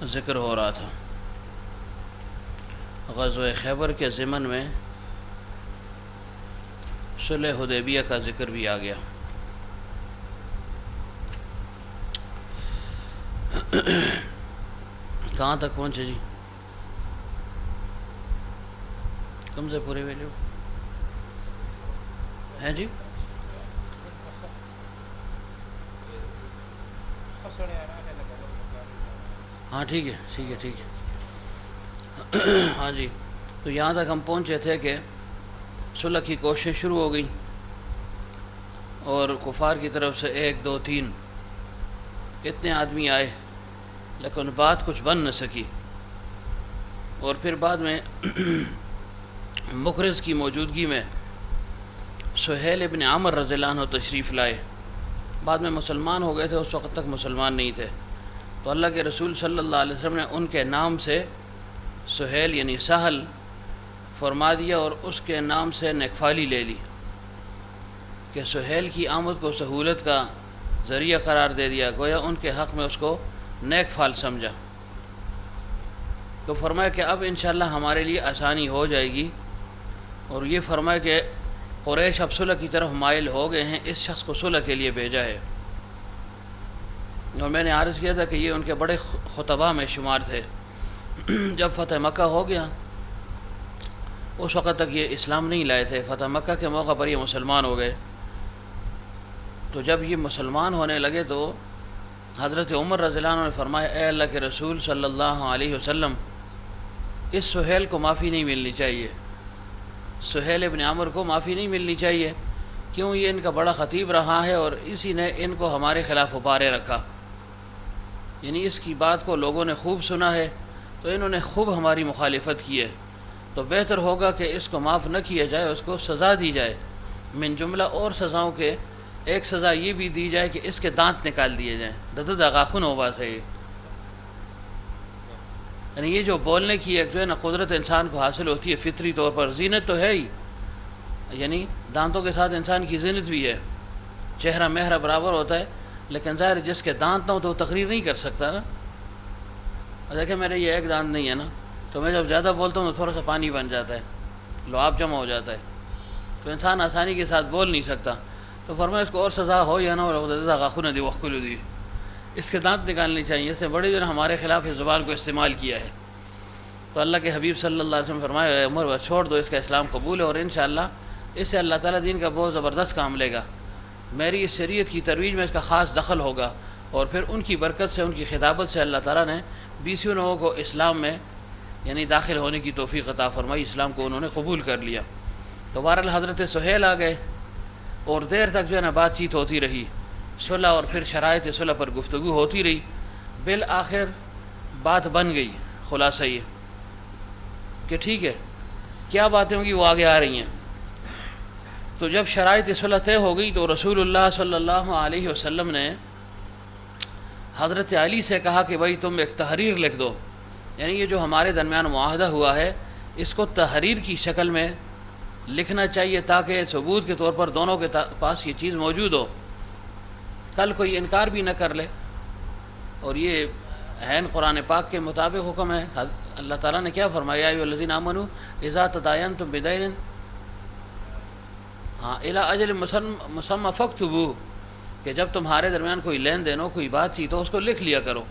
ذکر ہو رہا تھا، غزوہ خیبر کے ضمن میں صلح حدیبیہ کا ذکر بھی آ گیا۔ کہاں تک پہنچے جی؟ کم سے پورے ویلیو ہیں جی؟ ہاں ٹھیک ہے ٹھیک ہے ٹھیک ہے۔ ہاں جی، تو یہاں تک ہم پہنچے تھے کہ صلح کی کوششیں شروع ہو گئیں اور کفار کی طرف سے 1 2 3 اتنے آدمی آئے، لیکن بات کچھ بن نہ سکی، اور پھر بعد میں مقرض کی موجودگی میں سہیل ابن عامر رضی اللہ عنہ تشریف لائے۔ بعد میں مسلمان ہو گئے تھے، اس وقت تک مسلمان نہیں تھے، تو اللہ کے رسول صلی اللہ علیہ وسلم نے ان کے نام سے سہیل یعنی سہل فرما دیا، اور اس کے نام سے نیکفالی لے لی کہ سہیل کی آمد کو سہولت کا ذریعہ قرار دے دیا، گویا ان کے حق میں اس کو نیک فال سمجھا۔ تو فرمایا کہ اب انشاءاللہ ہمارے لیے آسانی ہو جائے گی، اور یہ فرمایا کہ قریش اب صلح کی طرف مائل ہو گئے ہیں، اس شخص کو صلح کے لیے بھیجا ہے۔ اور میں نے عرض کیا تھا کہ یہ ان کے بڑے خطباء میں شمار تھے۔ جب فتح مکہ ہو گیا، اس وقت تک یہ اسلام نہیں لائے تھے، فتح مکہ کے موقع پر یہ مسلمان ہو گئے۔ تو جب یہ مسلمان ہونے لگے تو حضرت عمر رضی اللہ عنہ نے فرمایا، اے اللہ کے رسول صلی اللہ علیہ وسلم، اس سہیل کو معافی نہیں ملنی چاہیے، سہیل ابن عامر کو معافی نہیں ملنی چاہیے، کیوں؟ یہ ان کا بڑا خطیب رہا ہے اور اسی نے ان کو ہمارے خلاف ابھارے رکھا، یعنی اس کی بات کو لوگوں نے خوب سنا ہے، تو انہوں نے خوب ہماری مخالفت کی ہے، تو بہتر ہوگا کہ اس کو معاف نہ کیا جائے، اس کو سزا دی جائے۔ من جملہ اور سزاؤں کے ایک سزا یہ بھی دی جائے کہ اس کے دانت نکال دیے جائیں، دد غاخن ہوبا سے، یعنی یہ جو بولنے کی ایک جو ہے نا قدرت انسان کو حاصل ہوتی ہے فطری طور پر، زینت تو ہے ہی، یعنی دانتوں کے ساتھ انسان کی زینت بھی ہے، چہرہ مہرہ برابر ہوتا ہے، لیکن ظاہر جس کے دانت نہ ہو تو وہ تقریر نہیں کر سکتا نا۔ دیکھیں میرے یہ ایک دانت نہیں ہے نا، تو میں جب زیادہ بولتا ہوں تو تھوڑا سا پانی بن جاتا ہے، لعاب جمع ہو جاتا ہے، تو انسان آسانی کے ساتھ بول نہیں سکتا۔ تو فرمایا اس کو اور سزا ہو یا نہ ہو، دی وقل دی، اس کے دانت نکالنے چاہیے، اس سے بڑے جو ہے ہمارے خلاف اس زبان کو استعمال کیا ہے۔ تو اللہ کے حبیب صلی اللہ علیہ وسلم فرمایا، اے عمر چھوڑ دو، اس کا اسلام قبول ہے، اور انشاءاللہ اس سے اللہ تعالیٰ دین کا بہت زبردست کام لے گا، میری اس شریعت کی ترویج میں اس کا خاص دخل ہوگا، اور پھر ان کی برکت سے، ان کی خطابت سے اللہ تعالیٰ نے 20 لوگوں کو اسلام میں یعنی داخل ہونے کی توفیق عطا فرمائی، اسلام کو انہوں نے قبول کر لیا۔ تو بہرحال حضرت سہیل آ گئے، اور دیر تک جو ہے نا بات چیت ہوتی رہی، صلح اور پھر شرائط صلح پر گفتگو ہوتی رہی، بالآخر بات بن گئی۔ خلاصہ یہ کہ ٹھیک ہے، کیا باتیں ہوں گی وہ آگے آ رہی ہیں۔ تو جب شرائط صلح طے ہو گئی تو رسول اللہ صلی اللہ علیہ وسلم نے حضرت علی سے کہا کہ بھائی تم ایک تحریر لکھ دو، یعنی یہ جو ہمارے درمیان معاہدہ ہوا ہے اس کو تحریر کی شکل میں لکھنا چاہیے، تاکہ ثبوت کے طور پر دونوں کے پاس یہ چیز موجود ہو، کل کوئی انکار بھی نہ کر لے۔ اور یہ عین قرآن پاک کے مطابق حکم ہے۔ اللہ تعالیٰ نے کیا فرمایا، یا ایھا الذین آمنوا اذا تداینتم بدین الی اجل مسمى فاکتبوہ، کہ جب تمہارے درمیان کوئی لین دین ہو، کوئی بات چیت ہو، اس کو لکھ لیا کرو۔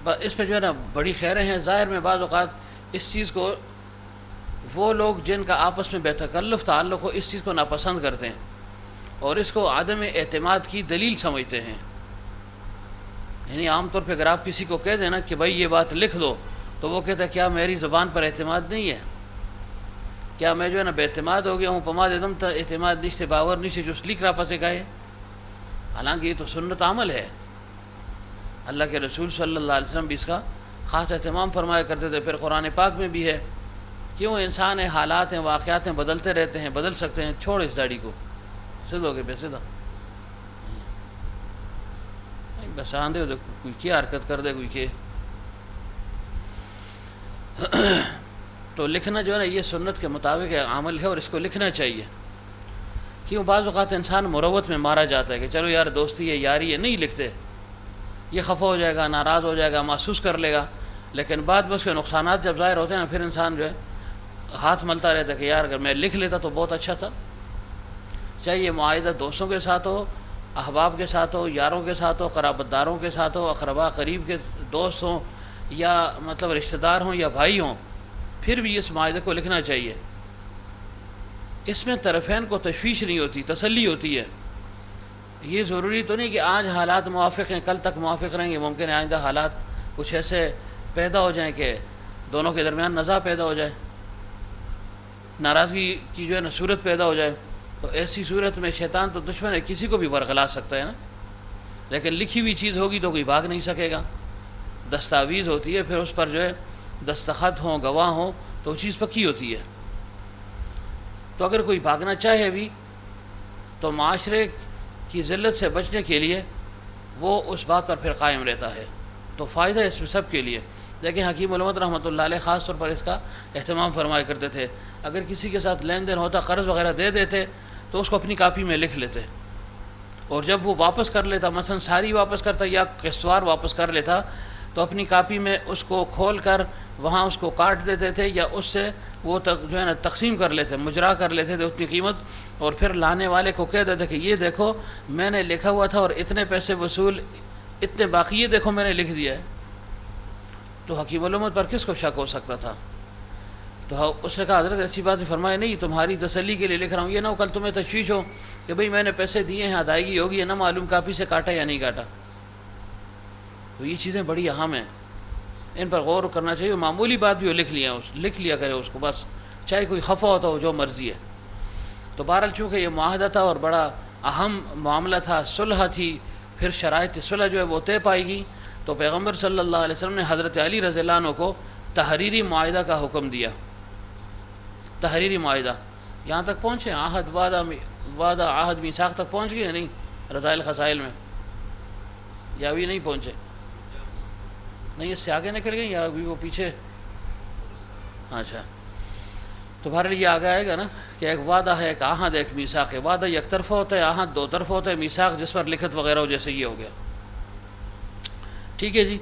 اس پہ جو ہے نا بڑی خیریں ہیں۔ ظاہر میں بعض اوقات اس چیز کو وہ لوگ جن کا آپس میں بے تکلف تعلق ہو اس چیز کو ناپسند کرتے ہیں، اور اس کو عدم اعتماد کی دلیل سمجھتے ہیں۔ یعنی عام طور پہ اگر آپ کسی کو کہہ دیں نا کہ بھائی یہ بات لکھ دو، تو وہ کہتا ہے کیا میری زبان پر اعتماد نہیں ہے؟ کیا میں جو ہے نا بے اعتماد ہو گیا ہوں؟ پما دم تا اعتماد نشتے باور نشتے جو لکھ رہا پسے گئے۔ حالانکہ یہ تو سنت عمل ہے، اللہ کے رسول صلی اللہ علیہ وسلم بھی اس کا خاص اہتمام فرمایا کرتے تھے۔ پھر قرآن پاک میں بھی ہے، کیوں انسان ہیں، حالات ہیں، واقعات ہیں، بدلتے رہتے ہیں، بدل سکتے ہیں، چھوڑ اس داڑھی کو، سدھ ہو گئے بے سدھا، بس آندے ہو تو کوئی کیا حرکت کر دے کوئی کہ تو لکھنا جو ہے نا یہ سنت کے مطابق عمل ہے، اور اس کو لکھنا چاہیے۔ کیوں بعض اوقات انسان مروت میں مارا جاتا ہے کہ چلو یار دوستی ہے، یاری ہے، نہیں لکھتے، یہ خفا ہو جائے گا، ناراض ہو جائے گا، محسوس کر لے گا، لیکن بعد میں اس کے نقصانات جب ظاہر ہوتے ہیں نا، پھر انسان جو ہے ہاتھ ملتا رہتا ہے کہ یار اگر میں لکھ لیتا تو بہت اچھا تھا۔ چاہے یہ معاہدہ دوستوں کے ساتھ ہو، احباب کے ساتھ ہو، یاروں کے ساتھ ہو، قرابت داروں کے ساتھ ہو، اقربا قریب کے دوست ہوں، یا مطلب رشتہ دار ہوں یا بھائی ہوں، پھر بھی اس معاہدے کو لکھنا چاہیے۔ اس میں طرفین کو تشویش نہیں ہوتی، تسلی ہوتی ہے۔ یہ ضروری تو نہیں کہ آج حالات موافق ہیں کل تک موافق رہیں گے، ممکن ہے آئندہ حالات کچھ ایسے پیدا ہو جائیں کہ دونوں کے درمیان نزاع پیدا ہو جائے، ناراضگی کی جو ہے نا صورت پیدا ہو جائے، تو ایسی صورت میں شیطان تو دشمن ہے، کسی کو بھی ورغلا سکتا ہے نا۔ لیکن لکھی ہوئی چیز ہوگی تو کوئی بھاگ نہیں سکے گا، دستاویز ہوتی ہے، پھر اس پر جو ہے دستخط ہوں، گواہ ہوں، تو وہ چیز پکی ہوتی ہے۔ تو اگر کوئی بھاگنا چاہے بھی تو معاشرے کی ذلت سے بچنے کے لیے وہ اس بات پر پھر قائم رہتا ہے، تو فائدہ اس میں سب کے لیے۔ لیکن حکیم علامت رحمۃ اللہ علیہ خاص طور پر اس کا اہتمام فرمایا کرتے تھے، اگر کسی کے ساتھ لین دین ہوتا، قرض وغیرہ دے دیتے تو اس کو اپنی کاپی میں لکھ لیتے، اور جب وہ واپس کر لیتا، مثلا ساری واپس کرتا یا قسطوار واپس کر لیتا، تو اپنی کاپی میں اس کو کھول کر وہاں اس کو کاٹ دیتے تھے، یا اس سے وہ جو ہے نا تقسیم کر لیتے، مجرا کر لیتے تھے اتنی قیمت، اور پھر لانے والے کو کہہ دیتے کہ یہ دیکھو میں نے لکھا ہوا تھا اور اتنے پیسے وصول، اتنے باقی، یہ دیکھو میں نے لکھ دیا ہے۔ تو حکیم علامت پر کس کو شک ہو سکتا تھا؟ تو اس نے کہا حضرت ایسی بات فرمائے نہیں، تمہاری تسلی کے لیے لکھ رہا ہوں، یہ نہ ہو کل تمہیں تشویش ہو کہ بھئی میں نے پیسے دیے ہیں، ادائیگی ہوگی، ہے نہ معلوم کاپی سے کاٹا یا نہیں کاٹا۔ تو یہ چیزیں بڑی اہم ہیں، ان پر غور کرنا چاہیے۔ معمولی بات بھی وہ لکھ لیا کرے اس کو، بس چاہے کوئی خفا ہوتا ہو، جو مرضی ہے۔ تو بہرحال چونکہ یہ معاہدہ تھا اور بڑا اہم معاملہ تھا، صلح تھی، پھر شرائط صلح جو ہے وہ طے پائے گی، تو پیغمبر صلی اللہ علیہ وسلم نے حضرت علی رضی اللہ عنہ کو تحریری معاہدہ کا حکم دیا۔ تحریری معاہدہ یہاں تک پہنچے، عہد وعدہ عہد میثاق تک پہنچ گئے نہیں رضائل خسائل میں، یا ابھی نہیں پہنچے؟ نہیں، اس سے آگے نکل گئے یا ابھی وہ پیچھے؟ اچھا، تو بہرحال یہ آگے آئے گا نا کہ ایک وعدہ ہے، ایک عہد ہے، ایک میثاق ہے۔ وعدہ یک طرفہ ہوتا ہے، عہد دو طرفہ ہوتا ہے، میثاق جس پر لکھت وغیرہ ہو، جیسے یہ ہو گیا۔ ٹھیک ہے جی۔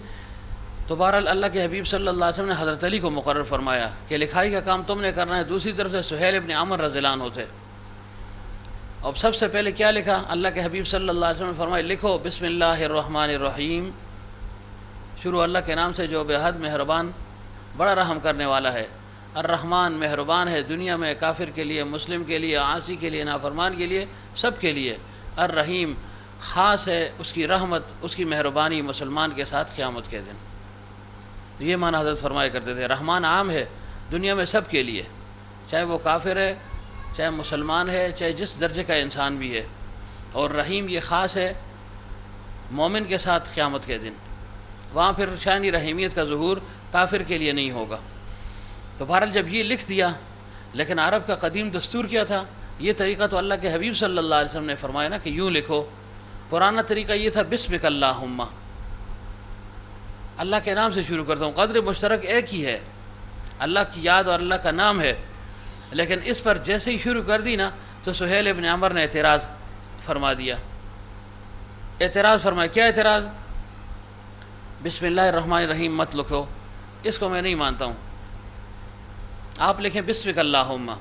تو بہرحال اللہ کے حبیب صلی اللہ علیہ وسلم نے حضرت علی کو مقرر فرمایا کہ لکھائی کا کام تم نے کرنا ہے۔ دوسری طرف سے سہیل ابن عمر رضی اللہ عنہ تھے، اب سب سے پہلے کیا لکھا؟ اللہ کے حبیب صلی اللہ علیہ وسلم نے فرمایا لکھو بسم اللہ الرحمن الرحیم، شروع اللہ کے نام سے جو بے حد مہربان بڑا رحم کرنے والا ہے۔ الرحمن مہربان ہے، دنیا میں کافر کے لیے، مسلم کے لیے، عاصی کے لیے، نافرمان کے لیے، سب کے لیے۔ الرحیم خاص ہے اس کی رحمت، اس کی مہربانی مسلمان کے ساتھ قیامت کے دن۔ تو یہ معنی حضرت فرمایا کرتے تھے، رحمان عام ہے دنیا میں سب کے لیے، چاہے وہ کافر ہے، چاہے مسلمان ہے، چاہے جس درجے کا انسان بھی ہے، اور رحیم یہ خاص ہے مومن کے ساتھ قیامت کے دن، وہاں پھر شانی رحیمیت کا ظہور کافر کے لیے نہیں ہوگا۔ تو بہرحال جب یہ لکھ دیا، لیکن عرب کا قدیم دستور کیا تھا؟ یہ طریقہ تو اللہ کے حبیب صلی اللہ علیہ وسلم نے فرمایا نا کہ یوں لکھو۔ پرانا طریقہ یہ تھا بسمک اللہم، اللہ کے نام سے شروع کرتا ہوں، قدر مشترک ایک ہی ہے، اللہ کی یاد اور اللہ کا نام ہے، لیکن اس پر جیسے ہی شروع کر دی نا تو سہیل ابن عمر نے اعتراض فرما دیا۔ اعتراض فرمایا، کیا اعتراض؟ بسم اللہ الرحمن الرحیم مت لکھو، اس کو میں نہیں مانتا ہوں، آپ لکھیں بسمک اللہم،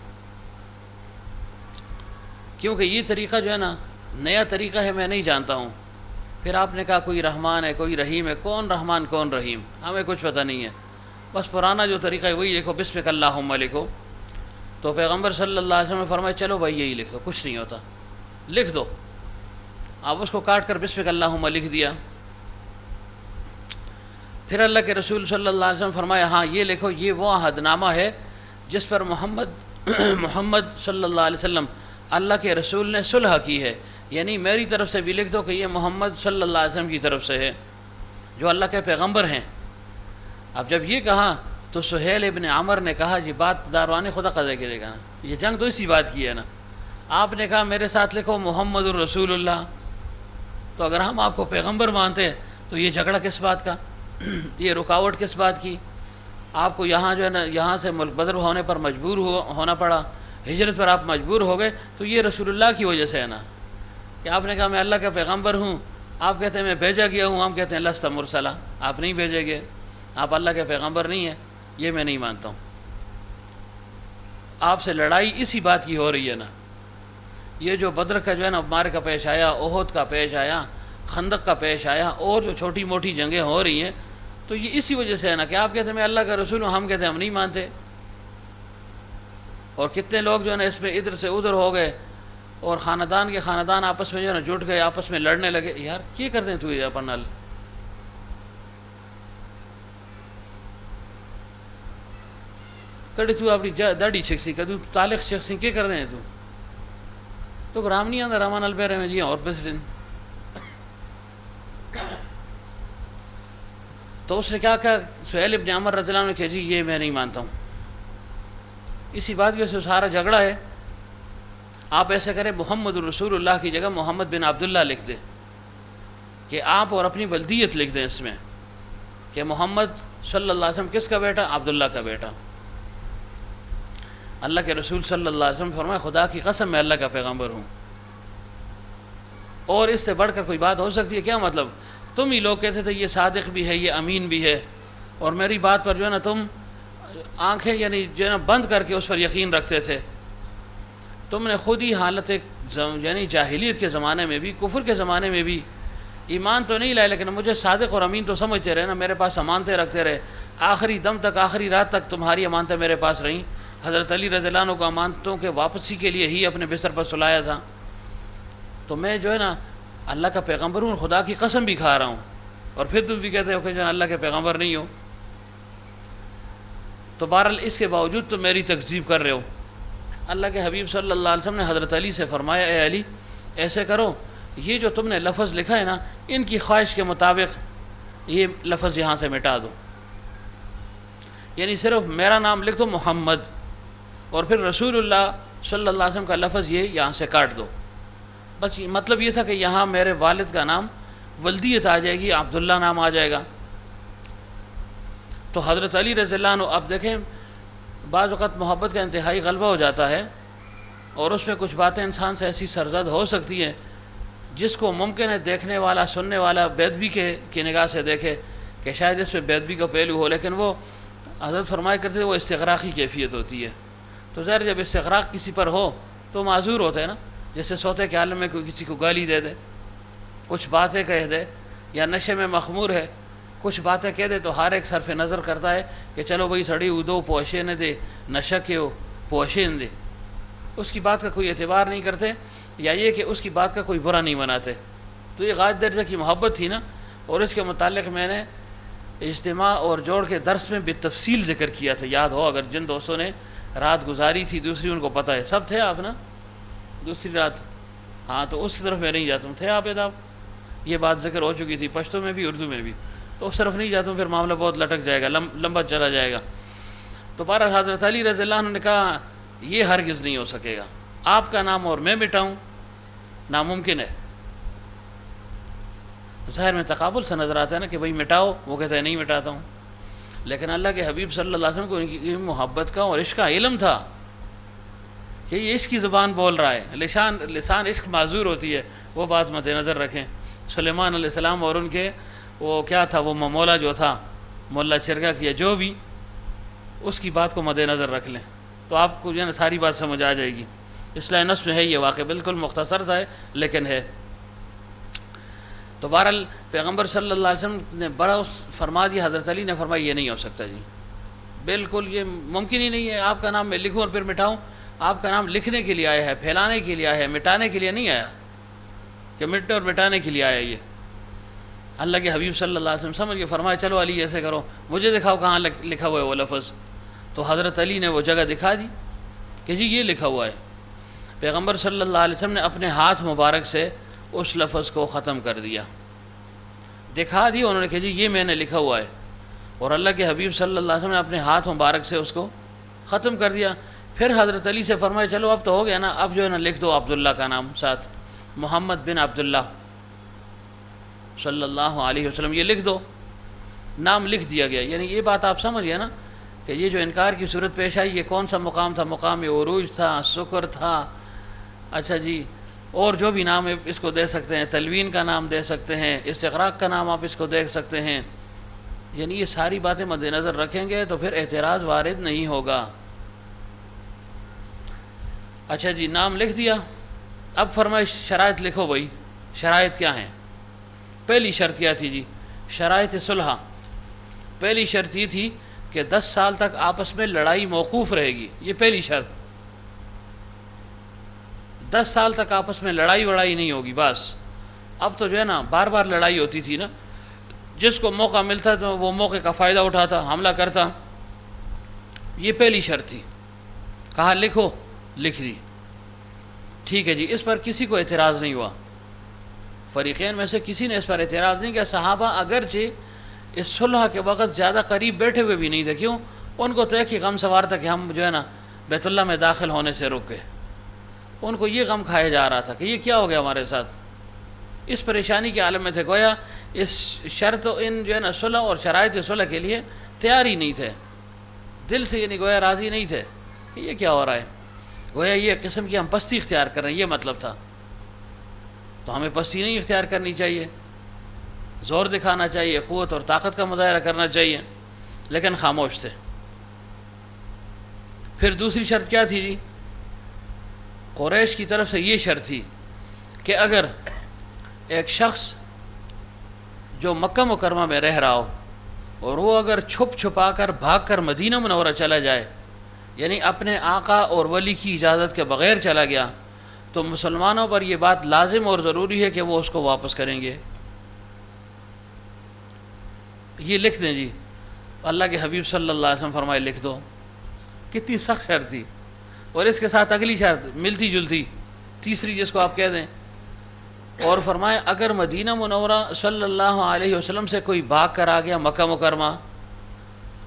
کیونکہ یہ طریقہ جو ہے نا نیا طریقہ ہے، میں نہیں جانتا ہوں۔ پھر آپ نے کہا کوئی رحمان ہے، کوئی رحیم ہے، کون رحمان کون رحیم ہمیں کچھ پتہ نہیں ہے، بس پرانا جو طریقہ ہے وہی لکھو، بسمک اللہم لکھو۔ تو پیغمبر صلی اللہ علیہ وسلم نے فرمایا چلو بھائی یہی لکھ دو، کچھ نہیں ہوتا، لکھ دو۔ آپ اس کو کاٹ کر بسمک اللہم لکھ دیا۔ پھر اللہ کے رسول صلی اللہ علیہ وسلم فرمایا ہاں یہ لکھو، یہ وہ عہد نامہ ہے جس پر محمد صلی اللہ علیہ وسلم اللہ کے رسول نے صلح کی ہے، یعنی میری طرف سے بھی لکھ دو کہ یہ محمد صلی اللہ علیہ وسلم کی طرف سے ہے جو اللہ کے پیغمبر ہیں۔ اب جب یہ کہا تو سہیل ابن عمر نے کہا جی بات داروان خدا قضا کے دے گا نا، یہ جنگ تو اسی بات کی ہے نا، آپ نے کہا میرے ساتھ لکھو محمد الرسول اللہ، تو اگر ہم آپ کو پیغمبر مانتے تو یہ جھگڑا کس بات کا، یہ رکاوٹ کس بات کی؟ آپ کو یہاں جو ہے نا یہاں سے ملک بدر ہونے پر مجبور ہونا پڑا، ہجرت پر آپ مجبور ہو گئے، تو یہ رسول اللہ کی وجہ سے ہے نا، کہ آپ نے کہا میں اللہ کا پیغمبر ہوں آپ کہتے ہیں میں بھیجا گیا ہوں، ہم کہتے ہیں لست مرسلا، آپ نہیں بھیجے گئے، آپ اللہ کے پیغمبر نہیں ہیں، یہ میں نہیں مانتا ہوں۔ آپ سے لڑائی اسی بات کی ہو رہی ہے نا، یہ جو بدر کا جو ہے نا معرکہ پیش آیا، احد کا پیش آیا، خندق کا پیش آیا، اور جو چھوٹی موٹی جنگیں ہو رہی ہیں، تو یہ اسی وجہ سے ہے نا کہ آپ کہتے ہیں میں اللہ کا رسول ہوں، ہم کہتے ہیں ہم نہیں مانتے۔ اور کتنے لوگ جو ہے نا اس میں ادھر سے ادھر ہو گئے، اور خاندان کے خاندان آپس میں جو ہے نا جٹ گئے، آپس میں لڑنے لگے۔ یار کیا کرتے ہیں تو یہ اپن نال کڑی تو اپنی داڑھی شخصی کدو تعلق شخصی کیا کر رہے ہیں تو رام نہیں آتا رامان ال پیرے میں جی اور پریسیڈنٹ۔ تو اس نے کیا کہا سہیل ابن عمر رضی اللہ عنہ نے کہ جی یہ میں نہیں مانتا ہوں۔ اسی بات کی وجہ سے سارا جھگڑا ہے۔ آپ ایسے کریں محمد الرسول اللہ کی جگہ محمد بن عبداللہ لکھ دیں، کہ آپ اور اپنی ولدیت لکھ دیں اس میں کہ محمد صلی اللہ علیہ وسلم کس کا بیٹا؟ عبداللہ کا بیٹا۔ اللہ کے رسول صلی اللہ علیہ وسلم فرمائے خدا کی قسم میں اللہ کا پیغمبر ہوں۔ اور اس سے بڑھ کر کوئی بات ہو سکتی ہے کیا؟ مطلب تم ہی لوگ کہتے تھے یہ صادق بھی ہے، یہ امین بھی ہے، اور میری بات پر جو ہے نا تم آنکھیں یعنی جو ہے نا بند کر کے اس پر یقین رکھتے تھے۔ تم نے خود ہی حالت یعنی جاہلیت کے زمانے میں بھی، کفر کے زمانے میں بھی ایمان تو نہیں لائے، لیکن مجھے صادق اور امین تو سمجھتے رہے نا، میرے پاس امانتیں رکھتے رہے، آخری دم تک، آخری رات تک تمہاری امانتیں میرے پاس رہیں۔ حضرت علی رضی اللہ عنہ کو امانتوں کے واپسی کے لیے ہی اپنے بستر پر سلایا تھا۔ تو میں جو ہے نا اللہ کا پیغمبر ہوں، خدا کی قسم بھی کھا رہا ہوں، اور پھر تم بھی کہتے ہو کہ جو ہے اللہ کے پیغمبر نہیں ہو۔ تو بہرحال اس کے باوجود تم میری تکذیب کر رہے ہو۔ اللہ کے حبیب صلی اللہ علیہ وسلم نے حضرت علی سے فرمایا اے علی ایسے کرو، یہ جو تم نے لفظ لکھا ہے نا ان کی خواہش کے مطابق یہ لفظ یہاں سے مٹا دو، یعنی صرف میرا نام لکھ دو محمد، اور پھر رسول اللہ صلی اللہ علیہ وسلم کا لفظ یہ یہاں سے کاٹ دو۔ بس مطلب یہ تھا کہ یہاں میرے والد کا نام ولدیت آ جائے گی، عبداللہ نام آ جائے گا۔ تو حضرت علی رضی اللہ عنہ اب دیکھیں بعض اوقات محبت کا انتہائی غلبہ ہو جاتا ہے، اور اس میں کچھ باتیں انسان سے ایسی سرزد ہو سکتی ہیں جس کو ممکن ہے دیکھنے والا سننے والا بیدبی کی نگاہ سے دیکھے کہ شاید اس پہ بیدبی کا پہلو ہو، لیکن وہ حضرت فرمایا کرتے تھے وہ استغراقی کیفیت ہوتی ہے۔ تو ظاہر جب استغراق کسی پر ہو تو معذور ہوتا ہے نا، جیسے سوتے کے عالم میں کوئی کسی کو گالی دے دے، کچھ باتیں کہہ دے، یا نشے میں مخمور ہے کچھ باتیں کہہ دے، تو ہر ایک صرف نظر کرتا ہے کہ چلو بھائی سڑی ادو پوشے نہ دے، نشہ کے ہو پوشے نہ دے، اس کی بات کا کوئی اعتبار نہیں کرتے، یا یہ کہ اس کی بات کا کوئی برا نہیں مناتے۔ تو یہ غائب درجہ کی محبت تھی نا، اور اس کے متعلق میں نے اجتماع اور جوڑ کے درس میں بالتفصیل ذکر کیا تھا، یاد ہو اگر جن دوستوں نے رات گزاری تھی دوسری ان کو پتہ ہے، سب تھے آپ نا دوسری رات؟ ہاں تو اس طرف میں نہیں جاتا ہوں، تھے آپ یہ بات ذکر ہو چکی تھی پشتو میں بھی اردو میں بھی، تو اس طرف نہیں جاتا ہوں، پھر معاملہ بہت لٹک جائے گا، لمبا چلا جائے گا۔ تو بہرحال حضرت علی رضی اللہ عنہ نے کہا یہ ہرگز نہیں ہو سکے گا، آپ کا نام اور میں مٹاؤں ناممکن ہے۔ ظاہر میں تقابل سے نظر آتا ہے نا کہ بھائی مٹاؤ، وہ کہتا ہے نہیں مٹاتا ہوں، لیکن اللہ کے حبیب صلی اللہ علیہ وسلم کو ان کی محبت کا اور عشق کا علم تھا کہ یہ عشق کی زبان بول رہا ہے، لسان عشق معذور ہوتی ہے، وہ بات مد نظر رکھیں۔ سلیمان علیہ السلام اور ان کے وہ کیا تھا، وہ مولا جو تھا مولا چرگا کیا جو بھی، اس کی بات کو مد نظر رکھ لیں تو آپ کو جو ہے نا ساری بات سمجھ آ جائے گی۔ اصلاح نفس میں ہے یہ واقعہ، بالکل مختصر سا ہے لیکن ہے۔ تو بہرحال پیغمبر صلی اللہ علیہ وسلم نے بڑا فرما دیا، حضرت علی نے فرمایا یہ نہیں ہو سکتا جی، بالکل یہ ممکن ہی نہیں ہے، آپ کا نام میں لکھوں اور پھر مٹاؤں؟ آپ کا نام لکھنے کے لیے آیا ہے، پھیلانے کے لیے آیا ہے، مٹانے کے لیے نہیں آیا کہ مٹنے اور مٹانے کے لیے آیا یہ۔ اللہ کے حبیب صلی اللہ علیہ وسلم سمجھ کے فرمایا چلو علی ایسے کرو، مجھے دکھاؤ کہاں لکھا ہوا ہے وہ لفظ۔ تو حضرت علی نے وہ جگہ دکھا دی کہ جی یہ لکھا ہوا ہے۔ پیغمبر صلی اللہ علیہ وسلم نے اپنے ہاتھ مبارک سے اس لفظ کو ختم کر دیا، دکھا دی انہوں نے کہ جی یہ میں نے لکھا ہوا ہے، اور اللہ کے حبیب صلی اللہ علیہ وسلم نے اپنے ہاتھ مبارک سے اس کو ختم کر دیا۔ پھر حضرت علی سے فرمایا چلو اب تو ہو گیا نا، اب جو ہے نا لکھ دو عبداللہ کا نام ساتھ، محمد بن عبداللہ صلی اللہ علیہ وسلم، یہ لکھ دو۔ نام لکھ دیا گیا، یعنی یہ بات آپ سمجھ گئے نا کہ یہ جو انکار کی صورت پیش آئی یہ کون سا مقام تھا؟ مقام عروج تھا، شکر تھا، اچھا جی اور جو بھی نام اس کو دے سکتے ہیں، تلوین کا نام دے سکتے ہیں، استغراق کا نام آپ اس کو دے سکتے ہیں، یعنی یہ ساری باتیں مد نظر رکھیں گے تو پھر اعتراض وارد نہیں ہوگا۔ اچھا جی، نام لکھ دیا، اب فرمائے شرائط لکھو بھائی، شرائط کیا ہیں؟ پہلی شرط کیا تھی جی؟ شرائط صلح۔ پہلی شرط یہ تھی کہ 10 سال تک آپس میں لڑائی موقوف رہے گی، یہ پہلی شرط۔ 10 سال تک آپس میں لڑائی وڑائی نہیں ہوگی بس۔ اب تو جو ہے نا بار بار لڑائی ہوتی تھی نا، جس کو موقع ملتا تو وہ موقع کا فائدہ اٹھاتا، حملہ کرتا۔ یہ پہلی شرط تھی، کہا لکھو، لکھ دی۔ ٹھیک ہے جی، اس پر کسی کو اعتراض نہیں ہوا، فریقین میں سے کسی نے اس پر اعتراض نہیں کیا۔ صحابہ اگرچہ اس صلح کے وقت زیادہ قریب بیٹھے ہوئے بھی نہیں تھے، کیوں؟ ان کو تو ایک ہی غم سوار تھا کہ ہم جو ہے نا بیت اللہ میں داخل ہونے سے رک گئے۔ ان کو یہ غم کھایا جا رہا تھا کہ یہ کیا ہو گیا ہمارے ساتھ، اس پریشانی کے عالم میں تھے، گویا اس شرط ان جو ہے نا صلح اور شرائط صلح کے لیے تیار ہی نہیں تھے، دل سے یعنی گویا راضی نہیں تھے کہ یہ کیا ہو رہا ہے، گویا یہ قسم کی ہم پستی اختیار کر رہے ہیں، یہ مطلب تھا۔ تو ہمیں پستی نہیں اختیار کرنی چاہیے، زور دکھانا چاہیے، قوت اور طاقت کا مظاہرہ کرنا چاہیے، لیکن خاموش تھے۔ پھر دوسری شرط کیا تھی جی؟ قریش کی طرف سے یہ شرط تھی کہ اگر ایک شخص جو مکہ مکرمہ میں رہ رہا ہو اور وہ اگر چھپ چھپا کر بھاگ کر مدینہ منورہ چلا جائے، یعنی اپنے آقا اور ولی کی اجازت کے بغیر چلا گیا، تو مسلمانوں پر یہ بات لازم اور ضروری ہے کہ وہ اس کو واپس کریں گے۔ یہ لکھ دیں جی، اللہ کے حبیب صلی اللہ علیہ وسلم فرمائے لکھ دو۔ کتنی سخت شرط تھی، اور اس کے ساتھ اگلی شرط ملتی جلتی، تیسری جس کو آپ کہہ دیں، اور فرمائے اگر مدینہ منورہ صلی اللہ علیہ وسلم سے کوئی بھاگ کر آ گیا مکہ مکرمہ،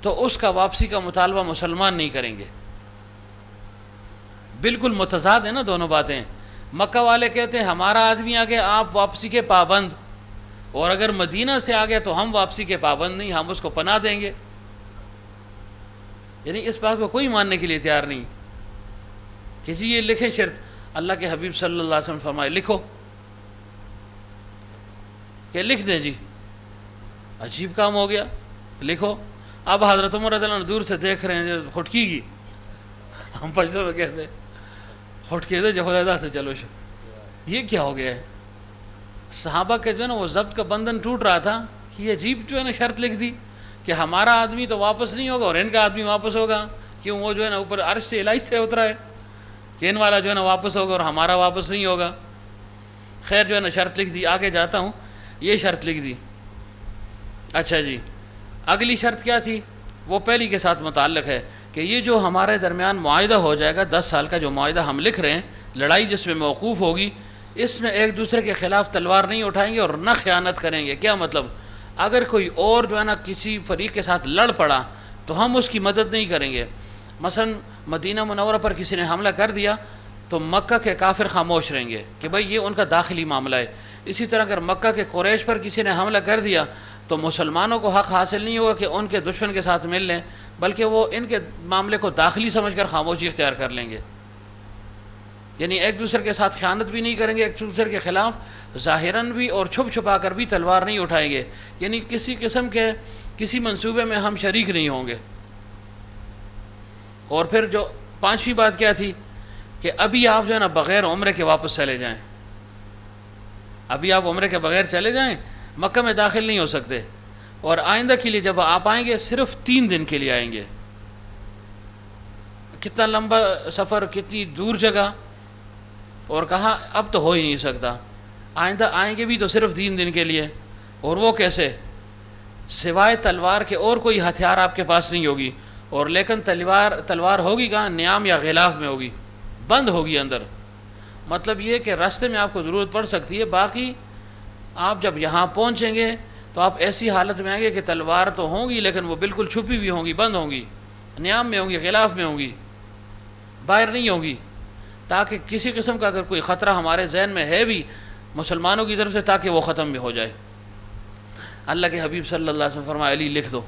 تو اس کا واپسی کا مطالبہ مسلمان نہیں کریں گے۔ بالکل متضاد ہیں نا دونوں باتیں۔ مکہ والے کہتے ہیں ہمارا آدمی آ گیا آپ واپسی کے پابند، اور اگر مدینہ سے آ گیا تو ہم واپسی کے پابند نہیں، ہم اس کو پناہ دیں گے۔ یعنی اس بات کو کوئی ماننے کے لیے تیار نہیں کہ جی یہ لکھیں شرط۔ اللہ کے حبیب صلی اللہ علیہ وسلم فرمائے لکھو، کہ لکھ دیں جی۔ عجیب کام ہو گیا، لکھو۔ اب حضرت عمر رضی اللہ عنہ دور سے دیکھ رہے ہیں، خٹکی گی، ہم پشتو میں کہتے ہیں خٹکے دے جو خدا سے چلو شو، یہ کیا ہو گیا ہے؟ صحابہ کے جو ہے نا وہ ضبط کا بندھن ٹوٹ رہا تھا، یہ عجیب جو ہے نا شرط لکھ دی کہ ہمارا آدمی تو واپس نہیں ہوگا اور ان کا آدمی واپس ہوگا، کیوں؟ وہ جو ہے نا اوپر عرش سے الہی سے اترا ہے کہ ان والا جو ہے نا واپس ہوگا اور ہمارا واپس نہیں ہوگا۔ خیر جو ہے نا شرط لکھ دی، آگے جاتا ہوں، یہ شرط لکھ دی۔ اچھا جی، اگلی شرط کیا تھی؟ وہ پہلی کے ساتھ متعلق ہے کہ یہ جو ہمارے درمیان معاہدہ ہو جائے گا، 10 سال کا جو معاہدہ ہم لکھ رہے ہیں، لڑائی جس میں موقوف ہوگی، اس میں ایک دوسرے کے خلاف تلوار نہیں اٹھائیں گے اور نہ خیانت کریں گے۔ کیا مطلب؟ اگر کوئی اور جو ہے نا کسی فریق کے ساتھ لڑ پڑا تو ہم اس کی مدد نہیں کریں گے۔ مثلا مدینہ منورہ پر کسی نے حملہ کر دیا تو مکہ کے کافر خاموش رہیں گے کہ بھائی یہ ان کا داخلی معاملہ ہے۔ اسی طرح اگر مکہ کے قریش پر کسی نے حملہ کر دیا تو مسلمانوں کو حق حاصل نہیں ہوگا کہ ان کے دشمن کے ساتھ مل لیں، بلکہ وہ ان کے معاملے کو داخلی سمجھ کر خاموشی اختیار کر لیں گے۔ یعنی ایک دوسرے کے ساتھ خیانت بھی نہیں کریں گے، ایک دوسرے کے خلاف ظاہراً بھی اور چھپ چھپا کر بھی تلوار نہیں اٹھائیں گے، یعنی کسی قسم کے کسی منصوبے میں ہم شریک نہیں ہوں گے۔ اور پھر جو پانچویں بات کیا تھی کہ ابھی آپ جو ہے نا بغیر عمرے کے واپس چلے جائیں، ابھی آپ عمرے کے بغیر چلے جائیں، مکہ میں داخل نہیں ہو سکتے، اور آئندہ کے لیے جب آپ آئیں گے صرف 3 دن کے لیے آئیں گے۔ کتنا لمبا سفر، کتنی دور جگہ، اور کہا اب تو ہو ہی نہیں سکتا، آئندہ آئیں گے بھی تو صرف 3 دن کے لیے، اور وہ کیسے؟ سوائے تلوار کے اور کوئی ہتھیار آپ کے پاس نہیں ہوگی، اور لیکن تلوار ہوگی کہاں؟ نیام یا غلاف میں ہوگی، بند ہوگی اندر۔ مطلب یہ کہ راستے میں آپ کو ضرورت پڑ سکتی ہے، باقی آپ جب یہاں پہنچیں گے تو آپ ایسی حالت میں آئیں گے کہ تلوار تو ہوں گی لیکن وہ بالکل چھپی ہوئی ہوں گی، بند ہوں گی، نیام میں ہوں گی، غلاف میں ہوں گی، باہر نہیں ہوں گی، تاکہ کسی قسم کا اگر کوئی خطرہ ہمارے ذہن میں ہے بھی مسلمانوں کی طرف سے، تاکہ وہ ختم بھی ہو جائے۔ اللہ کے حبیب صلی اللہ علیہ وسلم فرمایا علی لکھ دو۔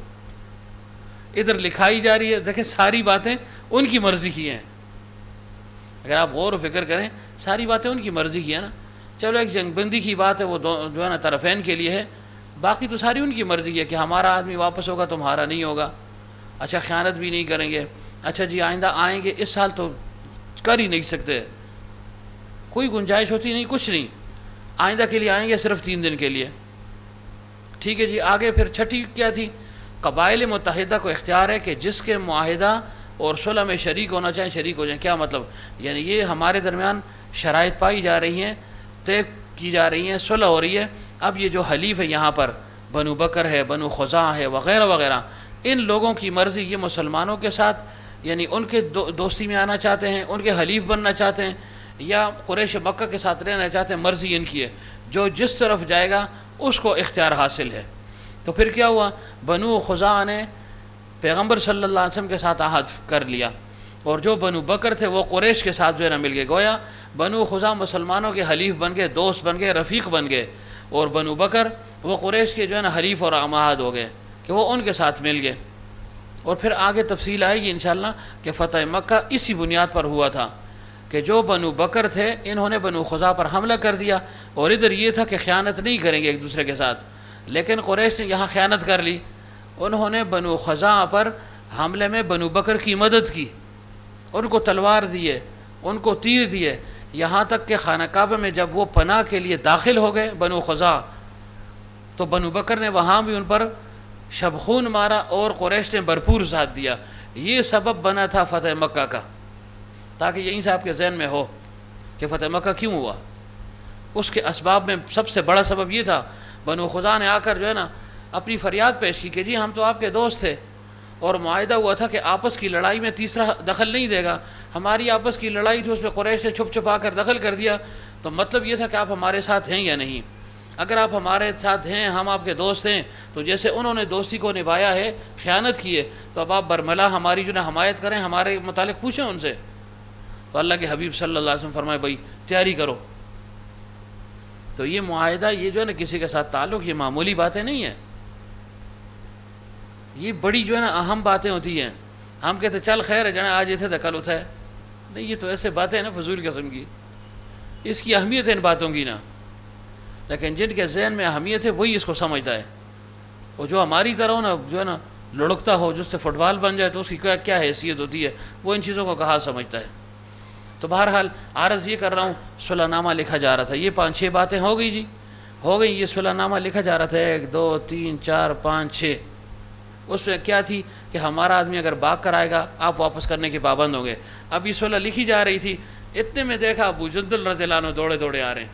ادھر لکھائی جا رہی ہے، دیکھیں ساری باتیں ان کی مرضی کی ہیں، اگر آپ غور و فکر کریں ساری باتیں ان کی مرضی کی ہے نا. چلو ایک جنگ بندی کی بات ہے وہ جو ہے نا طرفین کے لیے ہے, باقی تو ساری ان کی مرضی ہے کہ ہمارا آدمی واپس ہوگا تمہارا نہیں ہوگا, اچھا خیانت بھی نہیں کریں گے, اچھا جی آئندہ آئیں گے, اس سال تو کر ہی نہیں سکتے, کوئی گنجائش ہوتی نہیں, کچھ نہیں, آئندہ کے لیے آئیں گے صرف 3 دن کے لیے. ٹھیک ہے جی. آگے پھر چھٹی کیا تھی, قبائل متحدہ کو اختیار ہے کہ جس کے معاہدہ اور صلح میں شریک ہونا چاہیں شریک ہو جائیں. کیا مطلب؟ یعنی یہ ہمارے درمیان شرائط پائی جا رہی ہیں, طے کی جا رہی ہیں, صلح ہو رہی ہے. اب یہ جو حلیف ہے یہاں پر بنو بکر ہے, بنو خزاع ہے وغیرہ وغیرہ, ان لوگوں کی مرضی, یہ مسلمانوں کے ساتھ یعنی ان کے دوستی میں آنا چاہتے ہیں, ان کے حلیف بننا چاہتے ہیں, یا قریش مکہ کے ساتھ رہنا چاہتے ہیں, مرضی ان کی ہے. جو جس طرف جائے گا اس کو اختیار حاصل ہے. تو پھر کیا ہوا, بنو خزاع نے پیغمبر صلی اللہ علیہ وسلم کے ساتھ عہد کر لیا, اور جو بنو بکر تھے وہ قریش کے ساتھ جو ہے نا مل گئے. گویا بنو خزاع مسلمانوں کے حلیف بن گئے, دوست بن گئے, رفیق بن گئے, اور بنو بکر وہ قریش کے جو ہے نا حلیف اور عماد ہو گئے کہ وہ ان کے ساتھ مل گئے. اور پھر آگے تفصیل آئے گی انشاءاللہ کہ فتح مکہ اسی بنیاد پر ہوا تھا کہ جو بنو بکر تھے انہوں نے بنو خزاع پر حملہ کر دیا, اور ادھر یہ تھا کہ خیانت نہیں کریں گے ایک دوسرے کے ساتھ, لیکن قریش نے یہاں خیانت کر لی. انہوں نے بنو خزاع پر حملے میں بنو بکر کی مدد کی, ان کو تلوار دیے, ان کو تیر دیے, یہاں تک کہ خانہ کعبہ میں جب وہ پناہ کے لیے داخل ہو گئے بنو خزاع, تو بنو بکر نے وہاں بھی ان پر شبخون مارا اور قریش نے بھرپور ساتھ دیا. یہ سبب بنا تھا فتح مکہ کا, تاکہ یہیں سے آپ کے ذہن میں ہو کہ فتح مکہ کیوں ہوا. اس کے اسباب میں سب سے بڑا سبب یہ تھا, بنو خزاع نے آ کر جو ہے نا اپنی فریاد پیش کی کہ جی ہم تو آپ کے دوست تھے, اور معاہدہ ہوا تھا کہ آپس کی لڑائی میں تیسرا دخل نہیں دے گا. ہماری آپس کی لڑائی تھی, اس میں قریش نے چھپ چھپا کر دخل کر دیا, تو مطلب یہ تھا کہ آپ ہمارے ساتھ ہیں یا نہیں. اگر آپ ہمارے ساتھ ہیں, ہم آپ کے دوست ہیں, تو جیسے انہوں نے دوستی کو نبھایا ہے, خیانت کی ہے, تو اب آپ برملا ہماری جو ہے حمایت کریں, ہمارے متعلق پوچھیں ان سے. تو اللہ کے حبیب صلی اللہ علیہ وسلم فرمائے بھائی تیاری کرو. تو یہ معاہدہ, یہ جو ہے نا کسی کے ساتھ تعلق, یہ معمولی باتیں نہیں ہیں, یہ بڑی جو ہے نا اہم باتیں ہوتی ہیں. ہم کہتے چل خیر ہے جانا, آج یہ تھے تو کل اتھا ہے, نہیں, یہ تو ایسے باتیں ہیں نا فضول قسم کی, اس کی اہمیت ہے ان باتوں کی نا. لیکن جن کے ذہن میں اہمیت ہے وہی اس کو سمجھتا ہے, اور جو ہماری طرح ہو نا, جو ہے نا لڑکتا ہو, جس سے فٹ بال بن جائے تو اس کی کیا حیثیت ہوتی ہے, وہ ان چیزوں کو کہاں سمجھتا ہے. تو بہرحال عرض یہ کر رہا ہوں, صلح نامہ لکھا جا رہا تھا. یہ 5-6 باتیں ہو گئی جی, ہو گئی. یہ صلح نامہ لکھا جا رہا تھا, 1 2 3 4 5 6. اس میں کیا تھی کہ ہمارا آدمی اگر بھاگ کر آئے گا آپ واپس کرنے کے پابند ہوں گے. اب یہ صلح لکھی جا رہی تھی, اتنے میں دیکھا ابو جندل رضی اللہ عنہ دوڑے دوڑے آ رہے ہیں.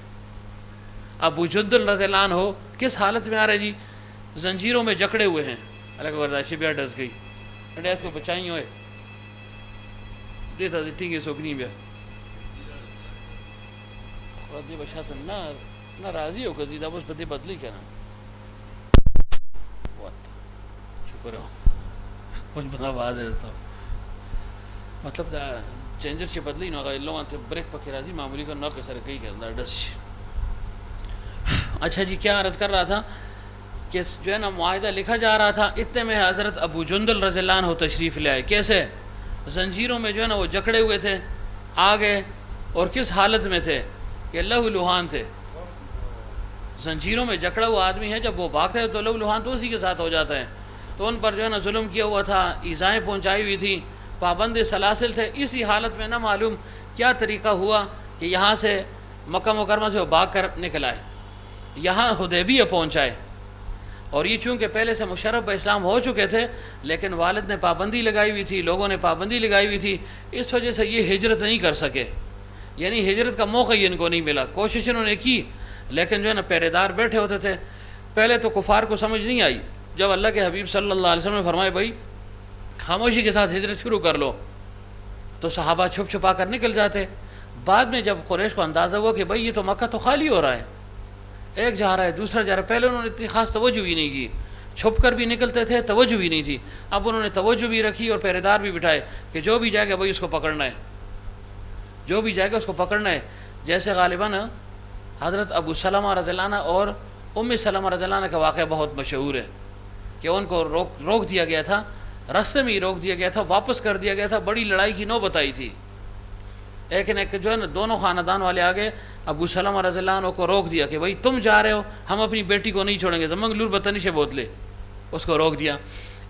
ابو جندل رضی اللہ عنہ کس حالت میں آ رہے جی, زنجیروں میں جکڑے ہوئے ہیں. اللہ کو برداشی بیا ڈس گئی, ڈیس کو بچائی ہوئے دیتا دیتی گے سوکنی بیا خودی بشاتا نہ راضی ہو کزیدہ بس بدی بدلی کہنا. شکر ہو کچھ بنا باز ہے اس تو مطلب چینجر سے بدلی نہ گئی لوگوں تے بریک پکے راضی معمولی کا نہ کے سر کئی کہ ڈس. اچھا جی, کیا عرض کر رہا تھا کہ جو ہے نا معاہدہ لکھا جا رہا تھا, اتنے میں حضرت ابو جندل رضی اللہ عنہ تشریف لے آئے. کیسے؟ زنجیروں میں جو ہے نا وہ جکڑے ہوئے تھے, آ گئے, اور کس حالت میں تھے کہ لہو لوہان تھے. زنجیروں میں جکڑا ہوا آدمی ہے, جب وہ بھاگتا ہے تو لہو لوہان تو اسی کے ساتھ ہو جاتا ہے. تو ان پر جو ہے نا ظلم کیا ہوا تھا, ایذائیں پہنچائی ہوئی تھی, پابند سلاسل تھے. اسی حالت میں نہ معلوم کیا طریقہ ہوا کہ یہاں سے مکہ مکرمہ سے وہ بھاگ کر نکل آئے, یہاں حدیبیہ پہنچائے. اور یہ چونکہ پہلے سے مشرف اسلام ہو چکے تھے, لیکن والد نے پابندی لگائی ہوئی تھی, لوگوں نے پابندی لگائی ہوئی تھی, اس وجہ سے یہ ہجرت نہیں کر سکے. یعنی ہجرت کا موقع ہی ان کو نہیں ملا. کوشش انہوں نے کی, لیکن جو ہے نا پہرے دار بیٹھے ہوتے تھے. پہلے تو کفار کو سمجھ نہیں آئی, جب اللہ کے حبیب صلی اللہ علیہ وسلم نے فرمایا بھائی خاموشی کے ساتھ ہجرت شروع کر لو, تو صحابہ چھپ چھپا کر نکل جاتے. بعد میں جب قریش کو اندازہ ہوا کہ بھائی یہ تو مکہ تو خالی ہو رہا ہے, ایک جا رہا ہے دوسرا جا رہا ہے, پہلے انہوں نے اتنی خاص توجہ بھی نہیں کی, چھپ کر بھی نکلتے تھے, توجہ بھی نہیں تھی. اب انہوں نے توجہ بھی رکھی اور پہرے دار بھی بٹھائے کہ جو بھی جائے گا وہی اس کو پکڑنا ہے, جو بھی جائے گا اس کو پکڑنا ہے. جیسے غالباً حضرت ابو سلمہ رضی اللہ عنہ اور ام سلمہ رضی اللہ عنہ کا واقعہ بہت مشہور ہے کہ ان کو روک دیا گیا تھا, راستے میں ہی روک دیا گیا تھا, واپس کر دیا گیا تھا, بڑی لڑائی کی نوبت آئی تھی. لیکن ایک جو ہے نا دونوں خاندان والے آگے ابو سلمہ رضی اللہ عنہ کو روک دیا کہ بھائی تم جا رہے ہو، ہم اپنی بیٹی کو نہیں چھوڑیں گے، زمنگ لور بتنی سے بوتلے، اس کو روک دیا۔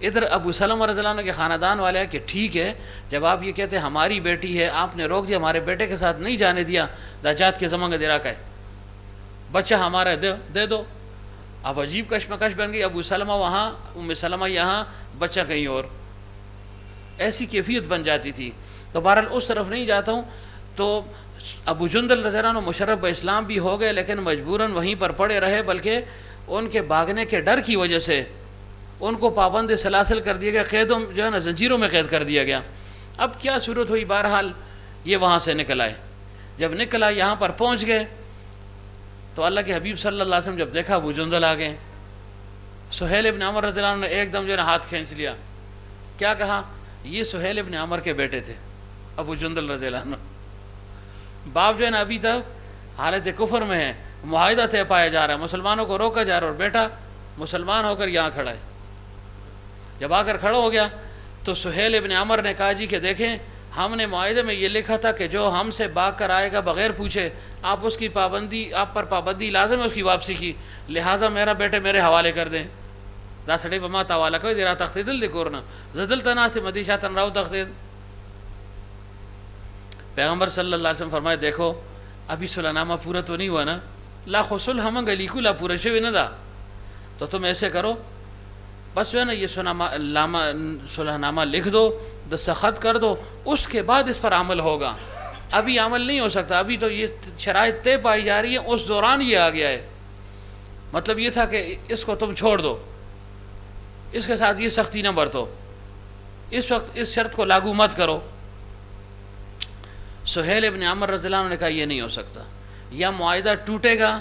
ادھر ابو سلمہ رضی اللہ عنہ کے خاندان والے ہیں کہ ٹھیک ہے، جب آپ یہ کہتے ہیں ہماری بیٹی ہے، آپ نے روک دیا، ہمارے بیٹے کے ساتھ نہیں جانے دیا، دجات کے زمانگ دیرا کا ہے، بچہ ہمارا دے دو۔ اب عجیب کشمکش بن گئی، ابو سلمہ وہاں، ام سلمہ یہاں، بچہ کہیں اور، ایسی کیفیت بن جاتی تھی۔ تو بہرحال اس طرف نہیں جاتا ہوں۔ تو ابو جندل رضی اللہ عنہ مشرف اسلام بھی ہو گئے، لیکن مجبوراً وہیں پر پڑے رہے، بلکہ ان کے بھاگنے کے ڈر کی وجہ سے ان کو پابند سلاسل کر دیا گیا، قیدوں جو ہے نا زنجیروں میں قید کر دیا گیا۔ اب کیا صورت ہوئی، بہرحال یہ وہاں سے نکل آئے۔ جب نکل آئے یہاں پر پہنچ گئے تو اللہ کے حبیب صلی اللہ علیہ وسلم جب دیکھا ابو جندل آ گئے، سہیل ابن عمر رضی اللہ عنہ نے ایک دم جو ہے نا ہاتھ کھینچ لیا، کیا کہا، یہ سہیل ابن عمر کے بیٹے تھے ابو جندل رضی اللہ عنہ۔ باپ جو ہے نا ابھی تک حالت کفر میں ہے، معاہدہ طے پایا جا رہا ہے، مسلمانوں کو روکا جا رہا ہے، اور بیٹا مسلمان ہو کر یہاں کھڑا ہے۔ جب آ کر کھڑا ہو گیا تو سہیل ابن عمر نے کہا جی کہ دیکھیں، ہم نے معاہدے میں یہ لکھا تھا کہ جو ہم سے بھاگ کر آئے گا بغیر پوچھے، آپ اس کی پابندی، آپ پر پابندی لازم ہے اس کی واپسی کی، لہٰذا میرا بیٹے میرے حوالے کر دیں۔ راسڑے بما تاوالا کوئی دیرا تختی دل دکورنا زدل تنا سے مدیشہ تن راو تختی۔ پیغمبر صلی اللہ علیہ وسلم فرمائے دیکھو ابھی صلح نامہ پورا تو نہیں ہوا نا، لا خسل ہم گلیکو لا پورا شوی نہ دا، تو تم ایسے کرو بس جو ہے نا یہ صلح نامہ لکھ دو، دستخط کر دو، اس کے بعد اس پر عمل ہوگا، ابھی عمل نہیں ہو سکتا، ابھی تو یہ شرائط طے پائی جا رہی ہے، اس دوران یہ آ گیا ہے۔ مطلب یہ تھا کہ اس کو تم چھوڑ دو، اس کے ساتھ یہ سختی نہ برتو، اس وقت اس شرط کو لاگو مت کرو۔ سہیل ابن عمر رضی اللہ عنہ نے کہا یہ نہیں ہو سکتا، یا معاہدہ ٹوٹے گا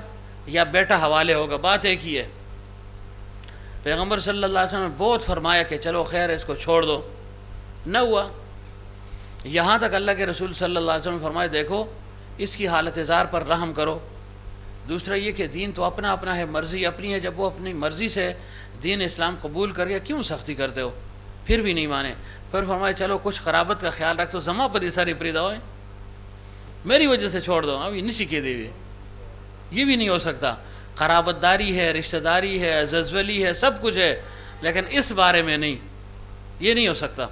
یا بیٹا حوالے ہوگا، بات ایک ہی ہے۔ پیغمبر صلی اللہ علیہ وسلم نے بہت فرمایا کہ چلو خیر ہے اس کو چھوڑ دو، نہ ہوا۔ یہاں تک اللہ کے رسول صلی اللہ علیہ وسلم نے فرمایا دیکھو اس کی حالت زار پر رحم کرو۔ دوسرا یہ کہ دین تو اپنا اپنا ہے، مرضی اپنی ہے، جب وہ اپنی مرضی سے دین اسلام قبول کر گیا کیوں سختی کرتے ہو؟ پھر بھی نہیں مانے، پھر فرمایا چلو کچھ قرابت کا خیال رکھ تو زما پدی ساری پریدا ہوئے، میری وجہ سے چھوڑ دو، ابھی نشی کے دے ہوئے، یہ بھی نہیں ہو سکتا۔ قرابت داری ہے، رشتہ داری ہے، زلزلی ہے، سب کچھ ہے، لیکن اس بارے میں نہیں، یہ نہیں ہو سکتا۔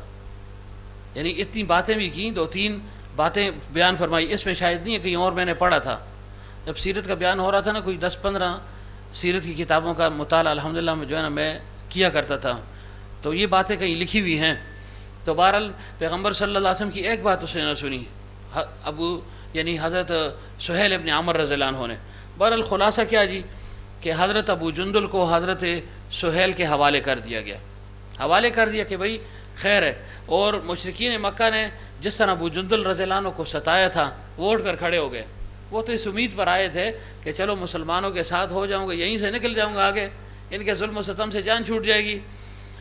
یعنی اتنی باتیں بھی کیں، 2-3 باتیں بیان فرمائی، اس میں شاید نہیں ہے کہیں اور میں نے پڑھا تھا، جب سیرت کا بیان ہو رہا تھا نا، کوئی 10-15 سیرت کی کتابوں کا مطالعہ الحمدللہ میں جو ہے نا میں کیا کرتا تھا، تو یہ باتیں کہیں لکھی ہوئی ہیں۔ تو بہرحال پیغمبر صلی اللہ علیہ وسلم کی ایک بات اس نے نہ سنی، یعنی حضرت سہیل ابن عمر رضی اللہ عنہ نے۔ بہرحال خلاصہ کیا جی کہ حضرت ابو جندل کو حضرت سہیل کے حوالے کر دیا گیا، حوالے کر دیا کہ بھائی خیر ہے۔ اور مشرکین مکہ نے جس طرح ابو جندل رضی اللہ عنہ کو ستایا تھا، وہ اٹھ کر کھڑے ہو گئے، وہ تو اس امید پر آئے تھے کہ چلو مسلمانوں کے ساتھ ہو جاؤں گا، یہیں سے نکل جاؤں گا آگے، ان کے ظلم و ستم سے جان چھوٹ جائے گی۔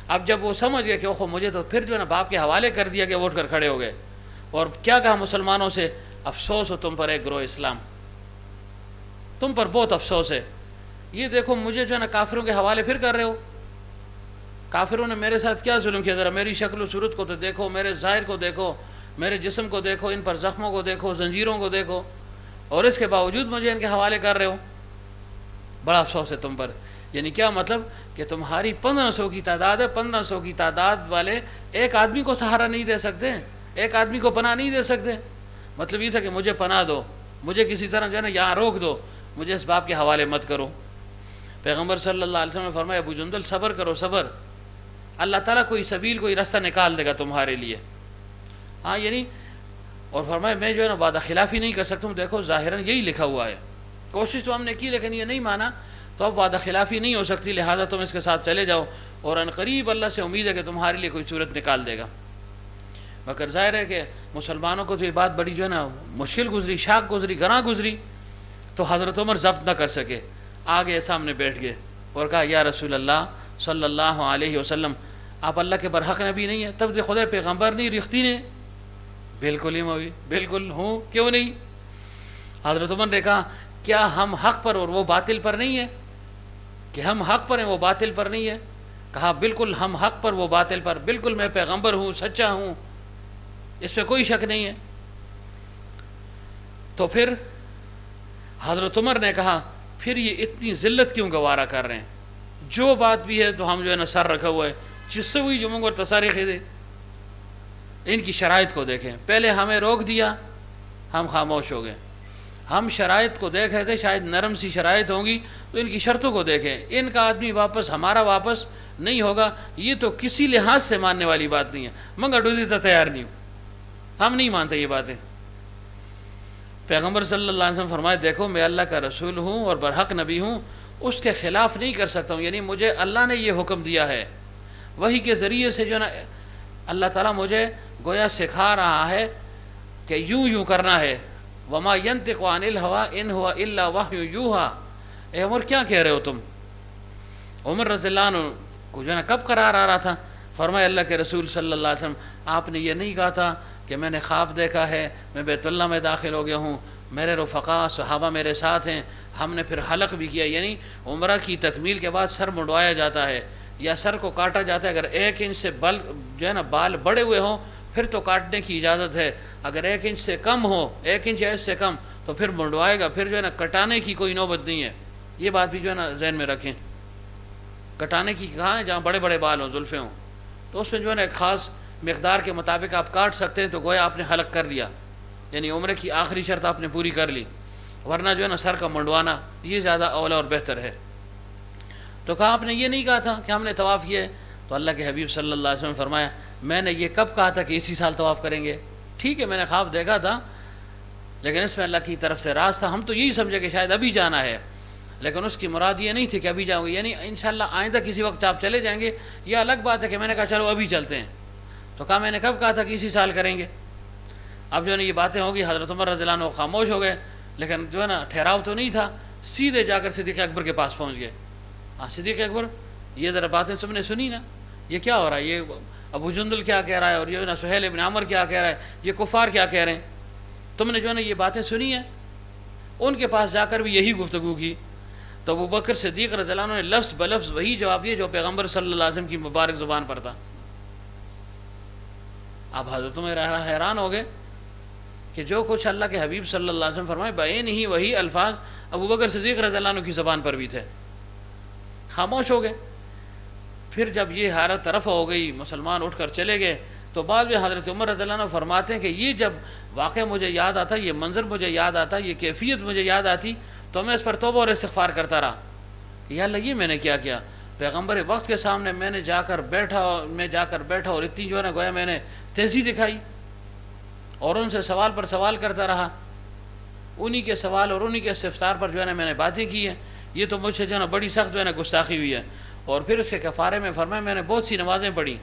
اب جب وہ سمجھ گئے کہ اوہو مجھے تو پھر جو ہے نا باپ کے حوالے کر دیا گیا، وہ اٹھ کر کھڑے ہو گئے، اور کیا کہا مسلمانوں سے، افسوس ہو تم پر ایک گروہ اسلام، تم پر بہت افسوس ہے، یہ دیکھو مجھے جو ہے نا کافروں کے حوالے پھر کر رہے ہو، کافروں نے میرے ساتھ کیا ظلم کیا، ذرا میری شکل و صورت کو تو دیکھو، میرے ظاہر کو دیکھو، میرے جسم کو دیکھو، ان پر زخموں کو دیکھو، زنجیروں کو دیکھو، اور اس کے باوجود مجھے ان کے حوالے کر رہے ہو، بڑا افسوس ہے تم پر۔ یعنی کیا مطلب کہ تمہاری 1500 کی تعداد ہے، 1500 کی تعداد والے ایک آدمی کو سہارا نہیں دے سکتے، ایک آدمی کو پناہ نہیں دے سکتے۔ مطلب یہ تھا کہ مجھے پناہ دو، مجھے کسی طرح جو ہے نا یہاں روک دو، مجھے اس باپ کے حوالے مت کرو۔ پیغمبر صلی اللہ علیہ وسلم نے فرمایا ابو جندل صبر کرو، صبر، اللہ تعالیٰ کوئی سبیل، کوئی راستہ نکال دے گا تمہارے لیے۔ ہاں یعنی، اور فرمایا میں جو ہے نا وعدہ خلافی نہیں کر سکتا ہوں، دیکھو ظاہراً یہی لکھا ہوا ہے، کوشش تو ہم نے کی لیکن یہ نہیں مانا، تو اب وعدہ خلافی نہیں ہو سکتی، لہٰذا تم اس کے ساتھ چلے جاؤ، اور ان قریب اللہ سے امید ہے کہ تمہارے لیے کوئی صورت نکال دے گا۔ مگر ظاہر ہے کہ مسلمانوں کو تو یہ بات بڑی جو ہے نا مشکل گزری، شاق گزری، گراں گزری، تو حضرت عمر ضبط نہ کر سکے، آگے سامنے بیٹھ گئے اور کہا یا رسول اللہ صلی اللہ علیہ وسلم، آپ اللہ کے برحق نبی نہیں ہیں، تب سے خدا پیغمبر نہیں ریختی نے؟ بالکل ہی موی، بالکل ہوں، کیوں نہیں؟ حضرت عمر نے کہا کیا ہم حق پر اور وہ باطل پر نہیں ہے؟ کہ ہم حق پر ہیں وہ باطل پر نہیں ہے؟ کہا بالکل ہم حق پر وہ باطل پر، بالکل میں پیغمبر ہوں، سچا ہوں، اس پہ کوئی شک نہیں ہے۔ تو پھر حضرت عمر نے کہا پھر یہ اتنی ذلت کیوں گوارا کر رہے ہیں، جو بات بھی ہے تو ہم جو ہے نا سر رکھا ہوا ہے، جس سے ہوئی جو منگ اور تصاریخ دے. ان کی شرائط کو دیکھیں، پہلے ہمیں روک دیا، ہم خاموش ہو گئے. ہم شرائط کو دیکھ رہے تھے، شاید نرم سی شرائط ہوں گی، تو ان کی شرطوں کو دیکھیں. ان کا آدمی واپس، ہمارا واپس نہیں ہوگا، یہ تو کسی لحاظ سے ماننے والی بات نہیں ہے. منگا ڈوزی تو تیار نہیں ہوں، ہم نہیں مانتے یہ باتیں. پیغمبر صلی اللہ علیہ وسلم فرمائے دیکھو میں اللہ کا رسول ہوں اور برحق نبی ہوں، اس کے خلاف نہیں کر سکتا ہوں. یعنی مجھے اللہ نے یہ حکم دیا ہے، وحی کے ذریعے سے جو نا اللہ تعالیٰ مجھے گویا سکھا رہا ہے کہ یوں کرنا ہے. وما ينطق عن الهوى ان هو الا وحی یوحى. اے عمر کیا کہہ رہے ہو تم؟ عمر رضی اللہ عنہ کو جو نا کب قرار آ رہا تھا؟ فرمایا اللہ کے رسول صلی اللہ علیہ وسلم آپ نے یہ نہیں کہا تھا کہ میں نے خواب دیکھا ہے، میں بیت اللہ میں داخل ہو گیا ہوں، میرے رفقا صحابہ میرے ساتھ ہیں، ہم نے پھر حلق بھی کیا. یعنی عمرہ کی تکمیل کے بعد سر منڈوایا جاتا ہے یا سر کو کاٹا جاتا ہے. اگر 1 انچ سے جو ہے نا بال بڑے ہوئے ہوں پھر تو کاٹنے کی اجازت ہے، اگر 1 انچ سے کم ہو، 1 انچ یا اس سے کم، تو پھر منڈوائے گا، پھر جو ہے نا کٹانے کی کوئی نوبت نہیں ہے. یہ بات بھی جو ہے نا ذہن میں رکھیں. کٹانے کی کہاں ہے؟ جہاں بڑے بڑے بال ہوں، زلفیں ہوں، تو اس میں جو ہے نا ایک خاص مقدار کے مطابق آپ کاٹ سکتے ہیں، تو گویا آپ نے حلق کر لیا، یعنی عمرے کی آخری شرط آپ نے پوری کر لی. ورنہ جو ہے نا سر کا منڈوانا یہ زیادہ اولا اور بہتر ہے. تو کہا آپ نے یہ نہیں کہا تھا کہ ہم نے طواف کیا ہے؟ تو اللہ کے حبیب صلی اللہ علیہ وسلم نے فرمایا میں نے یہ کب کہا تھا کہ اسی سال طواف کریں گے؟ ٹھیک ہے میں نے خواب دیکھا تھا، لیکن اس میں اللہ کی طرف سے راز تھا. ہم تو یہی سمجھے کہ شاید ابھی جانا ہے، لیکن اس کی مراد یہ نہیں تھی کہ ابھی جاؤں گے. یعنی انشاءاللہ آئندہ کسی وقت آپ چلے جائیں گے، یہ الگ بات ہے کہ میں نے کہا چلو ابھی چلتے ہیں. تو کہا میں نے کب کہا تھا کہ اسی سال کریں گے؟ اب جو ہے نا یہ باتیں ہوگی، حضرت عمر رضی اللہ عنہ خاموش ہو گئے، لیکن جو ہے نا ٹھہراؤ تو نہیں تھا، سیدھے جا کر صدیق اکبر کے پاس پہنچ گئے. صدیق اکبر یہ ذرا باتیں تم نے سنی نا، یہ کیا ہو رہا ہے، یہ ابو جندل کیا کہہ رہا ہے، اور یہ نا سہیل ابن عمر کیا کہہ رہا ہے، یہ کفار کیا کہہ رہے ہیں، تم نے جو ہے نا یہ باتیں سنی ہیں؟ ان کے پاس جا کر بھی یہی گفتگو کی. تو ابو بکر صدیق رضی اللہ عنہ نے لفظ بلفظ وہی جواب دیا جو پیغمبر صلی اللہ علیہ وسلم کی مبارک زبان پر تھا. اب حضرت میں حیران ہو گئے کہ جو کچھ اللہ کے حبیب صلی اللہ علیہ وسلم فرمائے بعین ہی وہی الفاظ ابو بکر صدیق رضی اللہ عنہ کی زبان پر بھی تھے. خاموش ہو گئے. پھر جب یہ حالت رفع ہو گئی، مسلمان اٹھ کر چلے گئے، تو بعد میں حضرت عمر رضی اللہ عنہ فرماتے ہیں کہ یہ جب واقعہ مجھے یاد آتا، یہ منظر مجھے یاد آتا، یہ کیفیت مجھے یاد آتی، تو میں اس پر توبہ اور استغفار کرتا رہا کہ یا اللہ یہ میں نے کیا کیا. پیغمبر وقت کے سامنے میں جا کر بیٹھا اور اتنی جو ہے نا گویا میں نے تیزی دکھائی اور ان سے سوال پر سوال کرتا رہا، انہی کے سوال اور انہی کے استفسار پر جو ہے نا میں نے باتیں کی ہیں. یہ تو مجھ سے جو ہے نا بڑی سخت جو ہے نا گستاخی ہوئی ہے. اور پھر اس کے کفارے میں فرمایا میں نے بہت سی نمازیں پڑھی،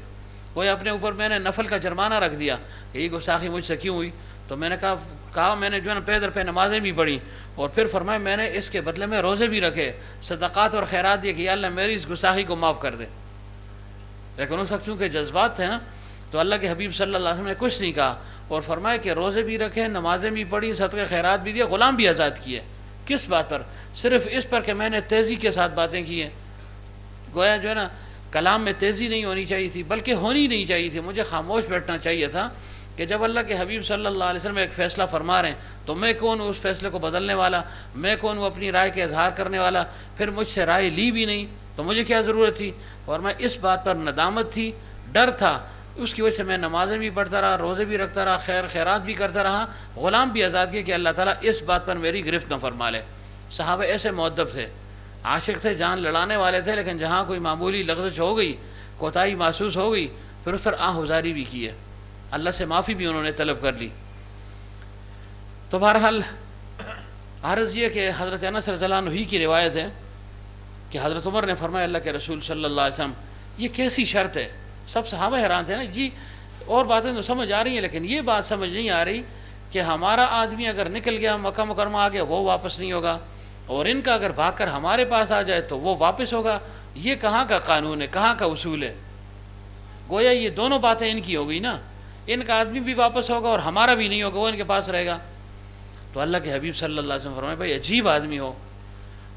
کوئی اپنے اوپر میں نے نفل کا جرمانہ رکھ دیا کہ یہ گستاخی مجھ سے کیوں ہوئی. تو میں نے کہا میں نے جو ہے نا پے در پہ نمازیں بھی پڑھی، اور پھر فرمایا میں نے اس کے بدلے میں روزے بھی رکھے، صدقات اور خیرات دیے کہ یا اللہ میری اس گستاخی کو معاف کر دے. لیکن اس وقت چونکہ جذبات تھے نا، تو اللہ کے حبیب صلی اللہ علیہ وسلم نے کچھ نہیں کہا، اور فرمایا کہ روزے بھی رکھے، نمازیں بھی پڑھی، صدقے خیرات بھی دیے، غلام بھی آزاد کیے. کس بات پر؟ صرف اس پر کہ میں نے تیزی کے ساتھ باتیں کی ہیں. گویا جو ہے نا کلام میں تیزی نہیں ہونی چاہیے تھی، بلکہ ہونی نہیں چاہیے تھی. مجھے خاموش بیٹھنا چاہیے تھا کہ جب اللہ کے حبیب صلی اللہ علیہ وسلم ایک فیصلہ فرما رہے ہیں تو میں کون ہوں اس فیصلے کو بدلنے والا، میں کون ہوں اپنی رائے کے اظہار کرنے والا. پھر مجھ سے رائے لی بھی نہیں تو مجھے کیا ضرورت تھی. اور میں اس بات پر ندامت تھی، ڈر تھا، اس کی وجہ سے میں نمازیں بھی پڑھتا رہا، روزے بھی رکھتا رہا، خیرات بھی کرتا رہا، غلام بھی آزاد کیے کہ اللہ تعالیٰ اس بات پر میری گرفت نہ فرما لے. صحابہ ایسے مؤدب تھے، عاشق تھے، جان لڑانے والے تھے، لیکن جہاں کوئی معمولی لغزش ہو گئی، کوتاہی محسوس ہو گئی، پھر اس پر آہذاری بھی کی ہے، اللہ سے معافی بھی انہوں نے طلب کر لی. تو بہرحال عرض یہ کہ حضرت انس رضی اللہ عنہ ہی کی روایت ہے کہ حضرت عمر نے فرمایا اللہ کے رسول صلی اللہ علیہ وسلم یہ کیسی شرط ہے. سب صحابہ حیران تھے نا جی، اور باتیں تو سمجھ آ رہی ہیں لیکن یہ بات سمجھ نہیں آ رہی کہ ہمارا آدمی اگر نکل گیا مکہ مکرمہ آ گیا وہ واپس نہیں ہوگا، اور ان کا اگر بھاگ کر ہمارے پاس آ جائے تو وہ واپس ہوگا. یہ کہاں کا قانون ہے، کہاں کا اصول ہے؟ گویا یہ دونوں باتیں ان کی ہو گئی نا، ان کا آدمی بھی واپس ہوگا اور ہمارا بھی نہیں ہوگا، وہ ان کے پاس رہے گا. تو اللہ کے حبیب صلی اللہ علیہ وسلم فرمایا بھائی عجیب آدمی ہو.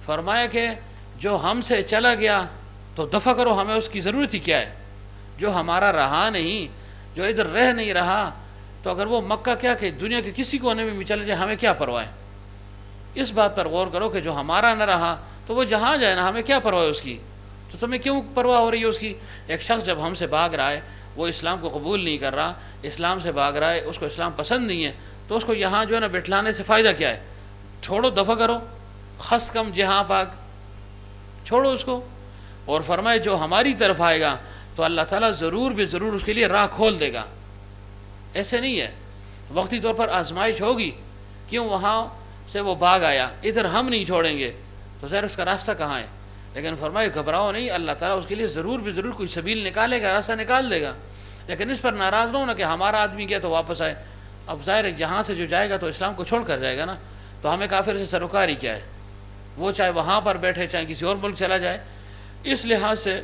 فرمایا کہ جو ہم سے چلا گیا تو دفع کرو، ہمیں اس کی ضرورت ہی کیا ہے. جو ہمارا رہا نہیں، جو ادھر رہ نہیں رہا، تو تو اگر وہ مکہ کیا کہ دنیا کے کسی کونے میں بھی چلے جائے ہمیں کیا پرواہ ہے؟ اس بات پر غور کرو کہ جو ہمارا نہ رہا تو وہ جہاں جائے نا، ہمیں کیا پرواہ ہے اس کی؟ تو تمہیں کیوں پرواہ ہو رہی ہے اس کی؟ ایک شخص جب ہم سے بھاگ رہا ہے، وہ اسلام کو قبول نہیں کر رہا، اسلام سے بھاگ رہا ہے، اس کو اسلام پسند نہیں ہے، تو اس کو یہاں جو ہے نا بٹھلانے سے فائدہ کیا ہے؟ چھوڑو، دفع کرو، خس کم جہاں پاک، چھوڑو اس کو. اور فرمائے جو ہماری طرف آئے گا تو اللہ تعالیٰ ضرور بے ضرور اس کے لیے راہ کھول دے گا. ایسے نہیں ہے، وقتی طور پر آزمائش ہوگی. کیوں وہاں سے وہ بھاگ آیا، ادھر ہم نہیں چھوڑیں گے تو ظاہر اس کا راستہ کہاں ہے؟ لیکن فرمائے گھبراؤ نہیں، اللہ تعالیٰ اس کے لیے ضرور بے ضرور کوئی سبیل نکالے گا، راستہ نکال دے گا. لیکن اس پر ناراض نہ ہونا کہ ہمارا آدمی گیا تو واپس آئے. اب ظاہر ہے جہاں سے جو جائے گا تو اسلام کو چھوڑ کر جائے گا نا، تو ہمیں کافر سے سروکاری کیا ہے؟ وہ چاہے وہاں پر بیٹھے، چاہے کسی اور ملک چلا جائے. اس لحاظ سے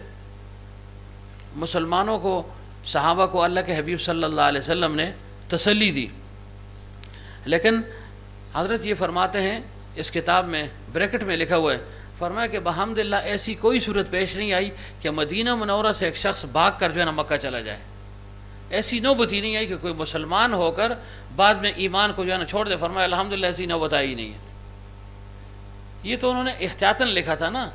مسلمانوں کو، صحابہ کو اللہ کے حبیب صلی اللہ علیہ وسلم نے تسلی دی. لیکن حضرت یہ فرماتے ہیں، اس کتاب میں بریکٹ میں لکھا ہوا ہے، فرمایا کہ بحمدللہ ایسی کوئی صورت پیش نہیں آئی کہ مدینہ منورہ سے ایک شخص بھاگ کر جو ہے نا مکہ چلا جائے. ایسی نوبت ہی نہیں آئی کہ کوئی مسلمان ہو کر بعد میں ایمان کو جو ہے نا چھوڑ دے. فرمایا الحمدللہ ایسی نوبت آئی نہیں ہے. یہ تو انہوں نے احتیاطاً لکھا تھا نا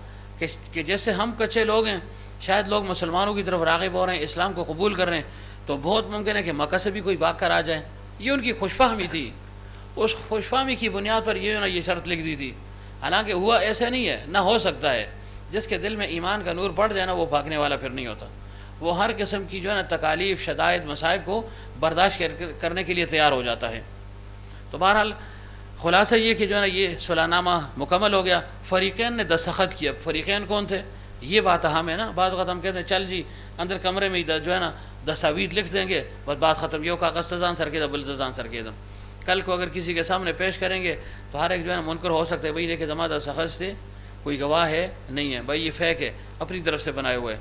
کہ جیسے ہم کچے لوگ ہیں، شاید لوگ مسلمانوں کی طرف راغب ہو رہے ہیں، اسلام کو قبول کر رہے ہیں، تو بہت ممکن ہے کہ مکہ سے بھی کوئی بھاگ کر آ جائے. یہ ان کی خوش فہمی تھی. اس خوش فہمی کی بنیاد پر یہ شرط لکھ دی تھی. حالانکہ ہوا ایسا نہیں ہے، نہ ہو سکتا ہے. جس کے دل میں ایمان کا نور پڑ جائے نا، وہ بھاگنے والا پھر نہیں ہوتا. وہ ہر قسم کی جو ہے نا تکالیف، شدائد، مصائب کو برداشت کرنے کے لیے تیار ہو جاتا ہے. تو بہرحال خلاصہ یہ کہ جو ہے نا یہ صلح نامہ مکمل ہو گیا. فریقین نے دستخط کیا. فریقین کون تھے؟ یہ بات اہم ہے نا. بعض وقت ہم کہتے ہیں چل جی اندر کمرے میں جو ہے نا دستاویز لکھ دیں گے، بس بات ختم. یہ کاغذ تزان سر کے بل تزان سر کے دم. کل کو اگر کسی کے سامنے پیش کریں گے تو ہر ایک جو ہے نا منکر ہو سکتا ہے، بھائی دیکھے زمانہ دستخط تھے، کوئی گواہ ہے نہیں ہے، بھائی یہ فیک ہے، اپنی طرف سے بنائے ہوئے.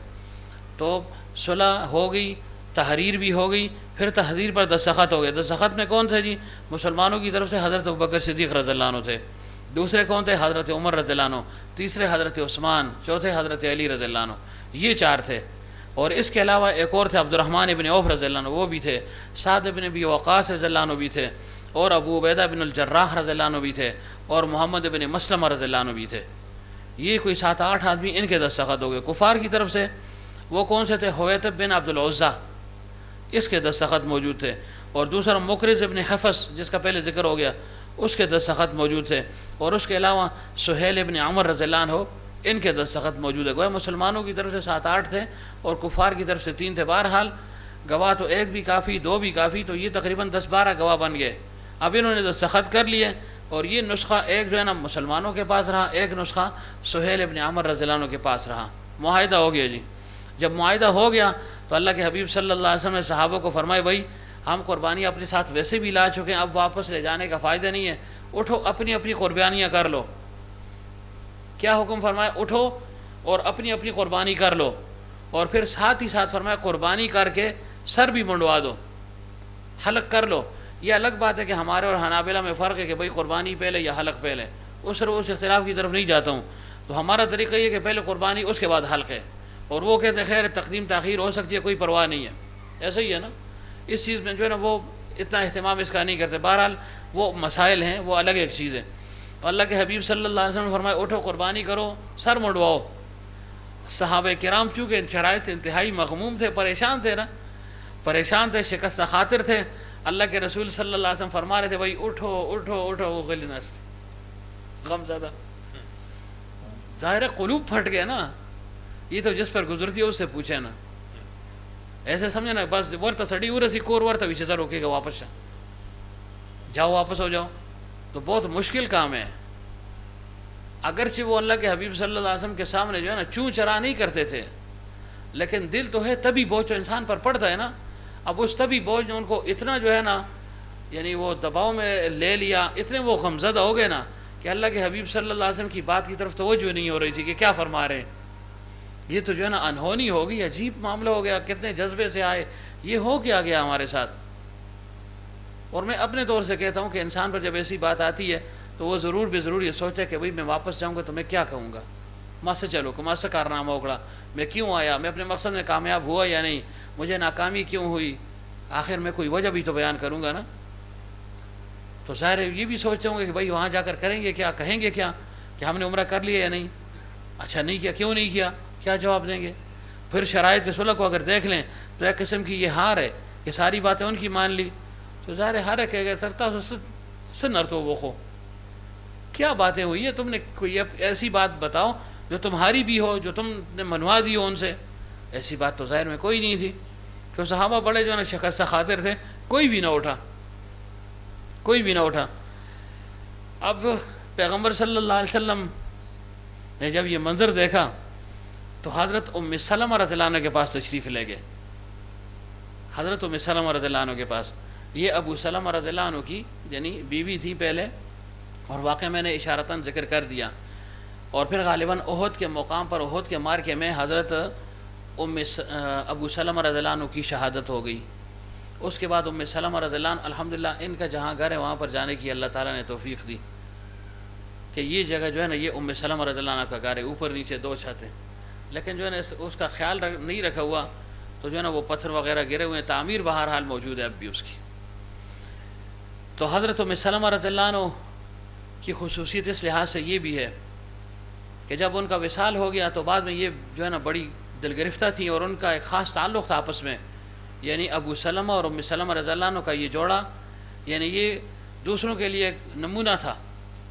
تو صلح ہو گئی، تحریر بھی ہو گئی. پھر تحریر پر دستخط ہو گئے. دستخط میں کون تھے جی؟ مسلمانوں کی طرف سے حضرت ابوبکر صدیق رضی اللہ عنہ تھے. دوسرے کون تھے؟ حضرت عمر رضی اللہ عنہ. تیسرے حضرت عثمان. چوتھے حضرت علی رضی اللہ عنہ. یہ چار تھے. اور اس کے علاوہ ایک اور تھے، عبد الرحمن ابن عوف رضی اللہ عنہ، وہ بھی تھے. سعد ابن ابی وقاص رضی اللہ عنہ بھی تھے. اور ابو عبیدہ بن الجراح رضی اللہ عنہ بھی تھے. اور محمد ابن مسلمہ رضی اللہ عنہ بھی تھے. یہ کوئی 7-8 آدمی ان کے دستخط ہو گئے. کفار کی طرف سے وہ کون سے تھے؟ حویتب بن عبد العزیٰ، اس کے دستخط موجود تھے. اور دوسرا مقرز ابن حفص جس کا پہلے ذکر ہو گیا، اس کے دستخط موجود تھے. اور اس کے علاوہ سہیل ابن عمر رضی اللہ عنہ، ان کے دستخط موجود ہے. گویا مسلمانوں کی طرف سے 7-8 تھے اور کفار کی طرف سے 3 تھے. بہرحال گواہ تو ایک بھی کافی، 2 بھی کافی، تو یہ تقریباً 10-12 گواہ بن گئے. اب انہوں نے دستخط کر لیے اور یہ نسخہ ایک جو ہے نا مسلمانوں کے پاس رہا، ایک نسخہ سہیل ابن عمر رضی اللہ عنہ کے پاس رہا. معاہدہ ہو گیا جی. جب معاہدہ ہو گیا تو اللہ کے حبیب صلی اللہ علیہ وسلم نے صحابہ کو فرمائے، بھائی ہم قربانیاں اپنے ساتھ ویسے بھی لا چکے ہیں، اب واپس لے جانے کا فائدہ نہیں ہے، اٹھو اپنی اپنی قربانیاں کر لو. کیا حکم فرمایا؟ اٹھو اور اپنی اپنی قربانی کر لو. اور پھر ساتھ ہی ساتھ فرمایا قربانی کر کے سر بھی منڈوا دو، حلق کر لو. یہ الگ بات ہے کہ ہمارے اور حنابلہ میں فرق ہے کہ بھائی قربانی پہلے یا حلق پہلے. اس اختلاف کی طرف نہیں جاتا ہوں. تو ہمارا طریقہ یہ کہ پہلے قربانی اس کے بعد حلق ہے. اور وہ کہتے ہیں خیر تقدیم تاخیر ہو سکتی ہے، کوئی پرواہ نہیں ہے. ایسا ہی ہے نا، اس چیز میں جو ہے نا وہ اتنا اہتمام اس کا نہیں کرتے. بہرحال وہ مسائل ہیں، وہ الگ ایک چیز ہے. اللہ کے حبیب صلی اللہ علیہ وسلم نے فرمایا اٹھو قربانی کرو، سر منڈواؤ. صحابہ کرام چونکہ ان شرائط سے انتہائی مغموم تھے، پریشان تھے نا، پریشان تھے، شکست خاطر تھے. اللہ کے رسول صلی اللہ علیہ وسلم فرما رہے تھے بھائی اٹھو اٹھو اٹھو. وہ غلی نست غم زدہ، ظاہر قلوب پھٹ گئے نا. یہ تو جس پر گزرتی ہے اس سے پوچھے نا. ایسے سمجھے نا بس ورتا سڑی ورسی کور ورتا ویچے سر روکے گا، واپس جاؤ، واپس ہو جاؤ. تو بہت مشکل کام ہے. اگرچہ وہ اللہ کے حبیب صلی اللہ علیہ وسلم کے سامنے جو ہے نا چوں چرا نہیں کرتے تھے، لیکن دل تو ہے، تبھی بوجھ انسان پر پڑتا ہے نا. اب اس تبھی بوجھ نے ان کو اتنا جو ہے نا یعنی وہ دباؤ میں لے لیا، اتنے وہ غمزدہ ہو گئے نا کہ اللہ کے حبیب صلی اللہ علیہ وسلم کی بات کی طرف توجہ نہیں ہو رہی تھی کہ کیا فرما رہے ہیں. یہ تو جو ہے نا انہونی ہو گئی، عجیب معاملہ ہو گیا. کتنے جذبے سے آئے، یہ ہو کیا گیا ہمارے ساتھ. اور میں اپنے طور سے کہتا ہوں کہ انسان پر جب ایسی بات آتی ہے تو وہ ضرور بے ضرور یہ سوچے کہ بھئی میں واپس جاؤں گا تو میں کیا کہوں گا، ماں سے چلو کہ ماں سے کارنامہ اکڑا، میں کیوں آیا، میں اپنے مقصد میں کامیاب ہوا یا نہیں، مجھے ناکامی کیوں ہوئی. آخر میں کوئی وجہ بھی تو بیان کروں گا نا. تو ظاہر ہے یہ بھی سوچتے ہوں گے کہ بھائی وہاں جا کر کریں گے کیا, کہیں گے کیا کہ ہم نے عمرہ کر لیا یا نہیں, اچھا نہیں کیا, کیوں نہیں کیا, کیا جواب دیں گے. پھر شرائط صلح کو اگر دیکھ لیں تو ایک قسم کی یہ ہار ہے کہ ساری باتیں ان کی مان لی. تو ظاہر ہے ہر ایک کہے گا سرتا سنر تو وہ خو, کیا باتیں ہوئی ہیں, تم نے کوئی ایسی بات بتاؤ جو تمہاری بھی ہو, جو تم نے منوا دی ہو ان سے. ایسی بات تو ظاہر میں کوئی نہیں تھی. تو صحابہ بڑے جو ہے نا شکستہ خاطر تھے, کوئی بھی نہ اٹھا, کوئی بھی نہ اٹھا. اب پیغمبر صلی اللہ علیہ وسلم نے جب یہ منظر دیکھا تو حضرت ام سلمہ رضی اللہ عنہ کے پاس تشریف لے گئے. حضرت ام سلمہ رضی اللہ عنہ کے پاس, یہ ابو سلمہ رضی اللہ عنہ کی یعنی بیوی تھی پہلے, اور واقعہ میں نے اشارتاً ذکر کر دیا. اور پھر غالباً احد کے مقام پر, احد کے مارکے میں حضرت ابو سلمہ رضی اللہ عنہ کی شہادت ہو گئی. اس کے بعد ام سلمہ رضی اللہ عنہ الحمدللہ ان کا جہاں گھر ہے وہاں پر جانے کی اللہ تعالیٰ نے توفیق دی کہ یہ جگہ جو ہے نا یہ ام سلمہ رضی اللہ عنہ کا گھر ہے, اوپر نیچے 2 چھتیں. لیکن جو ہے نا اس کا خیال نہیں رکھا ہوا, تو جو ہے نا وہ پتھر وغیرہ گرے ہوئے ہیں, تعمیر بہرحال موجود ہے اب بھی اس کی. تو حضرت ام سلمہ رضی اللہ عنہ کی خصوصیت اس لحاظ سے یہ بھی ہے کہ جب ان کا وصال ہو گیا تو بعد میں یہ جو ہے نا بڑی دل گرفتہ تھیں, اور ان کا ایک خاص تعلق تھا آپس میں, یعنی ابو سلمہ اور ام سلمہ رضی اللہ عنہ کا یہ جوڑا, یعنی یہ دوسروں کے لیے ایک نمونہ تھا.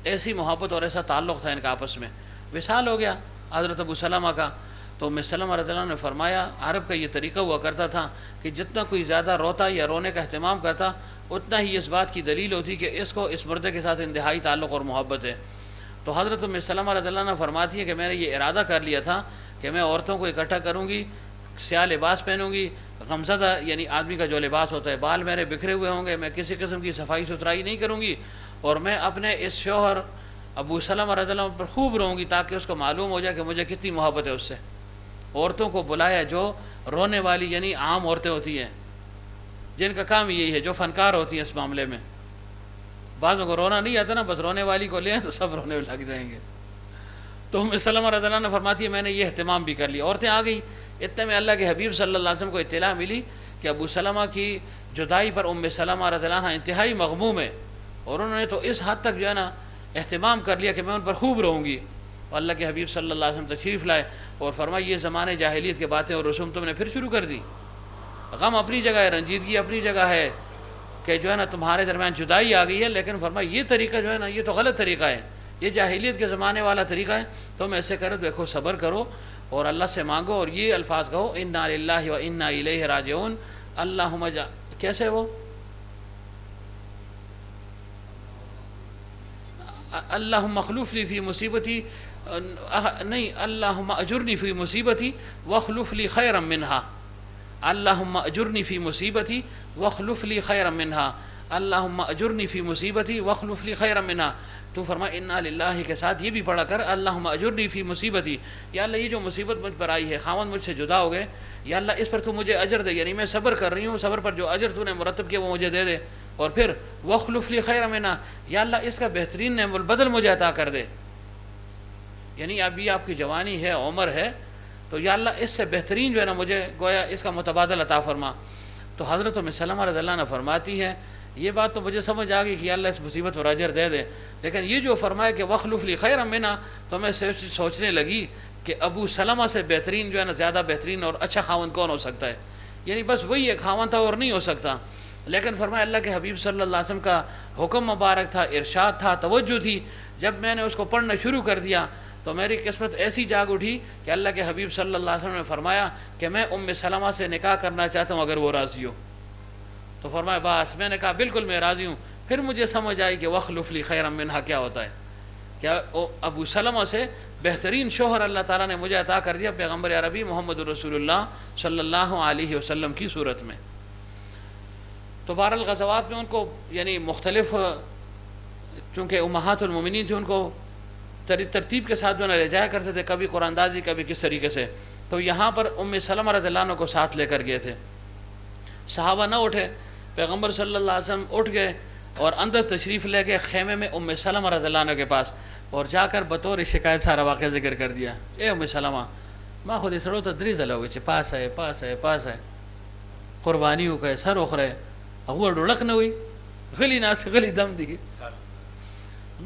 ایسی محبت اور ایسا تعلق تھا ان کا آپس میں. وصال ہو گیا حضرت ابو سلمہ کا, تو ام سلمہ رضی اللہ عنہ نے فرمایا, عرب کا یہ طریقہ ہوا کرتا تھا کہ جتنا کوئی زیادہ روتا یا رونے کا اہتمام کرتا اتنا ہی اس بات کی دلیل ہوتی کہ اس کو اس مردے کے ساتھ انتہائی تعلق اور محبت ہے. تو حضرت ام سلمہ رضی اللہ عنہ فرماتی ہے کہ میں نے یہ ارادہ کر لیا تھا کہ میں عورتوں کو اکٹھا کروں گی, سیاہ لباس پہنوں گی, غمزدہ یعنی آدمی کا جو لباس ہوتا ہے, بال میرے بکھرے ہوئے ہوں گے, میں کسی قسم کی صفائی ستھرائی نہیں کروں گی, اور میں اپنے اس شوہر ابو سلمہ رضی اللہ عنہ پر خوب رہوں گی تاکہ اس کو معلوم ہو جائے کہ مجھے کتنی محبت ہے اس سے. عورتوں کو بلایا جو رونے والی یعنی عام عورتیں ہوتی ہیں جن کا کام یہی ہے, جو فنکار ہوتی ہیں اس معاملے میں. بعضوں کو رونا نہیں آتا نا, بس رونے والی کو لیں تو سب رونے لگ جائیں گے. تو ام سلمہ رضی اللہ عنہ فرماتی ہے میں نے یہ اہتمام بھی کر لیا. عورتیں آ گئی, اتنے میں اللہ کے حبیب صلی اللہ علیہ وسلم کو اطلاع ملی کہ ابو سلمہ کی جدائی پر ام سلمہ رضی اللہ عنہ انتہائی مغموم ہے, اور انہوں نے تو اس حد تک جو ہے نا اہتمام کر لیا کہ میں ان پر خوب رہوں گی. اور اللہ کے حبیب صلی اللہ علیہ وسلم تشریف لائے اور فرمایا یہ زمانے جاہلیت کے باتیں اور رسوم تم نے پھر شروع کر دی. غم اپنی جگہ ہے, رنجیدگی اپنی جگہ ہے کہ جو ہے نا تمہارے درمیان جدائی آ گئی ہے, لیکن فرمایا یہ طریقہ جو ہے نا یہ تو غلط طریقہ ہے, یہ جاہلیت کے زمانے والا طریقہ ہے. تم ایسے کرو, دیکھو صبر کرو اور اللہ سے مانگو اور یہ الفاظ کہو انا للہ و انا الیہ راجعون. اللہم کیسے وہ اللہم اخلف لی فی مصیبتی, نہیں, اللہم اجرنی فی مصیبتی واخلف لی خیرا منہا. اللہم اجرنی فی مصیبتی واخلف لی خیرا منہا. اللہم اجرنی فی مصیبتی واخلف لی خیرا منہا. تو فرما انا للہ کے ساتھ یہ بھی پڑھا کر اللہم اجرنی فی مصیبتی, یا اللہ یہ جو مصیبت مجھ پر آئی ہے, خاوند مجھ سے جدا ہو گئے, یا اللہ اس پر تو مجھے اجر دے, یعنی میں صبر کر رہی ہوں, صبر پر جو اجر تو نے مرتب کیا وہ مجھے دے دے. اور پھر واخلف لی خیرا منہا, یا اللہ اس کا بہترین نعم البدل مجھے عطا کر دے. یعنی ابھی آپ کی جوانی ہے, عمر ہے, تو یا اللہ اس سے بہترین جو ہے نا مجھے گویا اس کا متبادل عطا فرما. تو حضرت ام سلمہ رضی اللہ عنہ فرماتی ہے یہ بات تو مجھے سمجھ آ گئی کہ اللہ اس مصیبت پر اجر دے دے, لیکن یہ جو فرمایا کہ واخلف لی خیرا منہا, تو میں سوچنے لگی کہ ابو سلمہ سے بہترین جو ہے نا زیادہ بہترین اور اچھا خاوند کون ہو سکتا ہے. یعنی بس وہی ایک خاوند تھا اور نہیں ہو سکتا. لیکن فرمایا اللہ کے حبیب صلی اللہ علیہ وسلم کا حکم مبارک تھا, ارشاد تھا, توجہ تھی. جب میں نے اس کو پڑھنا شروع کر دیا تو میری قسمت ایسی جاگ اٹھی کہ اللہ کے حبیب صلی اللہ علیہ وسلم نے فرمایا کہ میں ام سلمہ سے نکاح کرنا چاہتا ہوں اگر وہ راضی ہو. تو فرمایا بس, میں نے کہا بالکل میں راضی ہوں. پھر مجھے سمجھ آئی کہ واخلف لی خیرا منہا کیا ہوتا ہے, کیا ابو سلمہ سے بہترین شوہر اللہ تعالیٰ نے مجھے عطا کر دیا پیغمبر عربی محمد رسول اللہ صلی اللہ علیہ وسلم کی صورت میں. تو بہرحال غزوات میں ان کو یعنی مختلف, چونکہ امہات المومنین تھے, ان کو ترتیب کے ساتھ جو ہے لے جایا کرتے تھے, کبھی قرآن دازی کبھی کس طریقے سے. تو یہاں پر ام سلمہ رضی اللہ عنہ کو ساتھ لے کر گئے تھے. صحابہ نہ اٹھے, پیغمبر صلی اللہ علیہ وسلم اٹھ گئے اور اندر تشریف لے گئے خیمے میں ام سلمہ رضی اللہ عنہ کے پاس, اور جا کر بطور شکایت سارا واقعہ ذکر کر دیا. اے ام سلمہ, ما خود سڑو تو دری زلو گے, پاس ہے پاس ہے پاس ہے, قربانی ہو گئے سر اخرے اب وہ ڈڑک نہ ہوئی غلی نہ سے غلی دم دی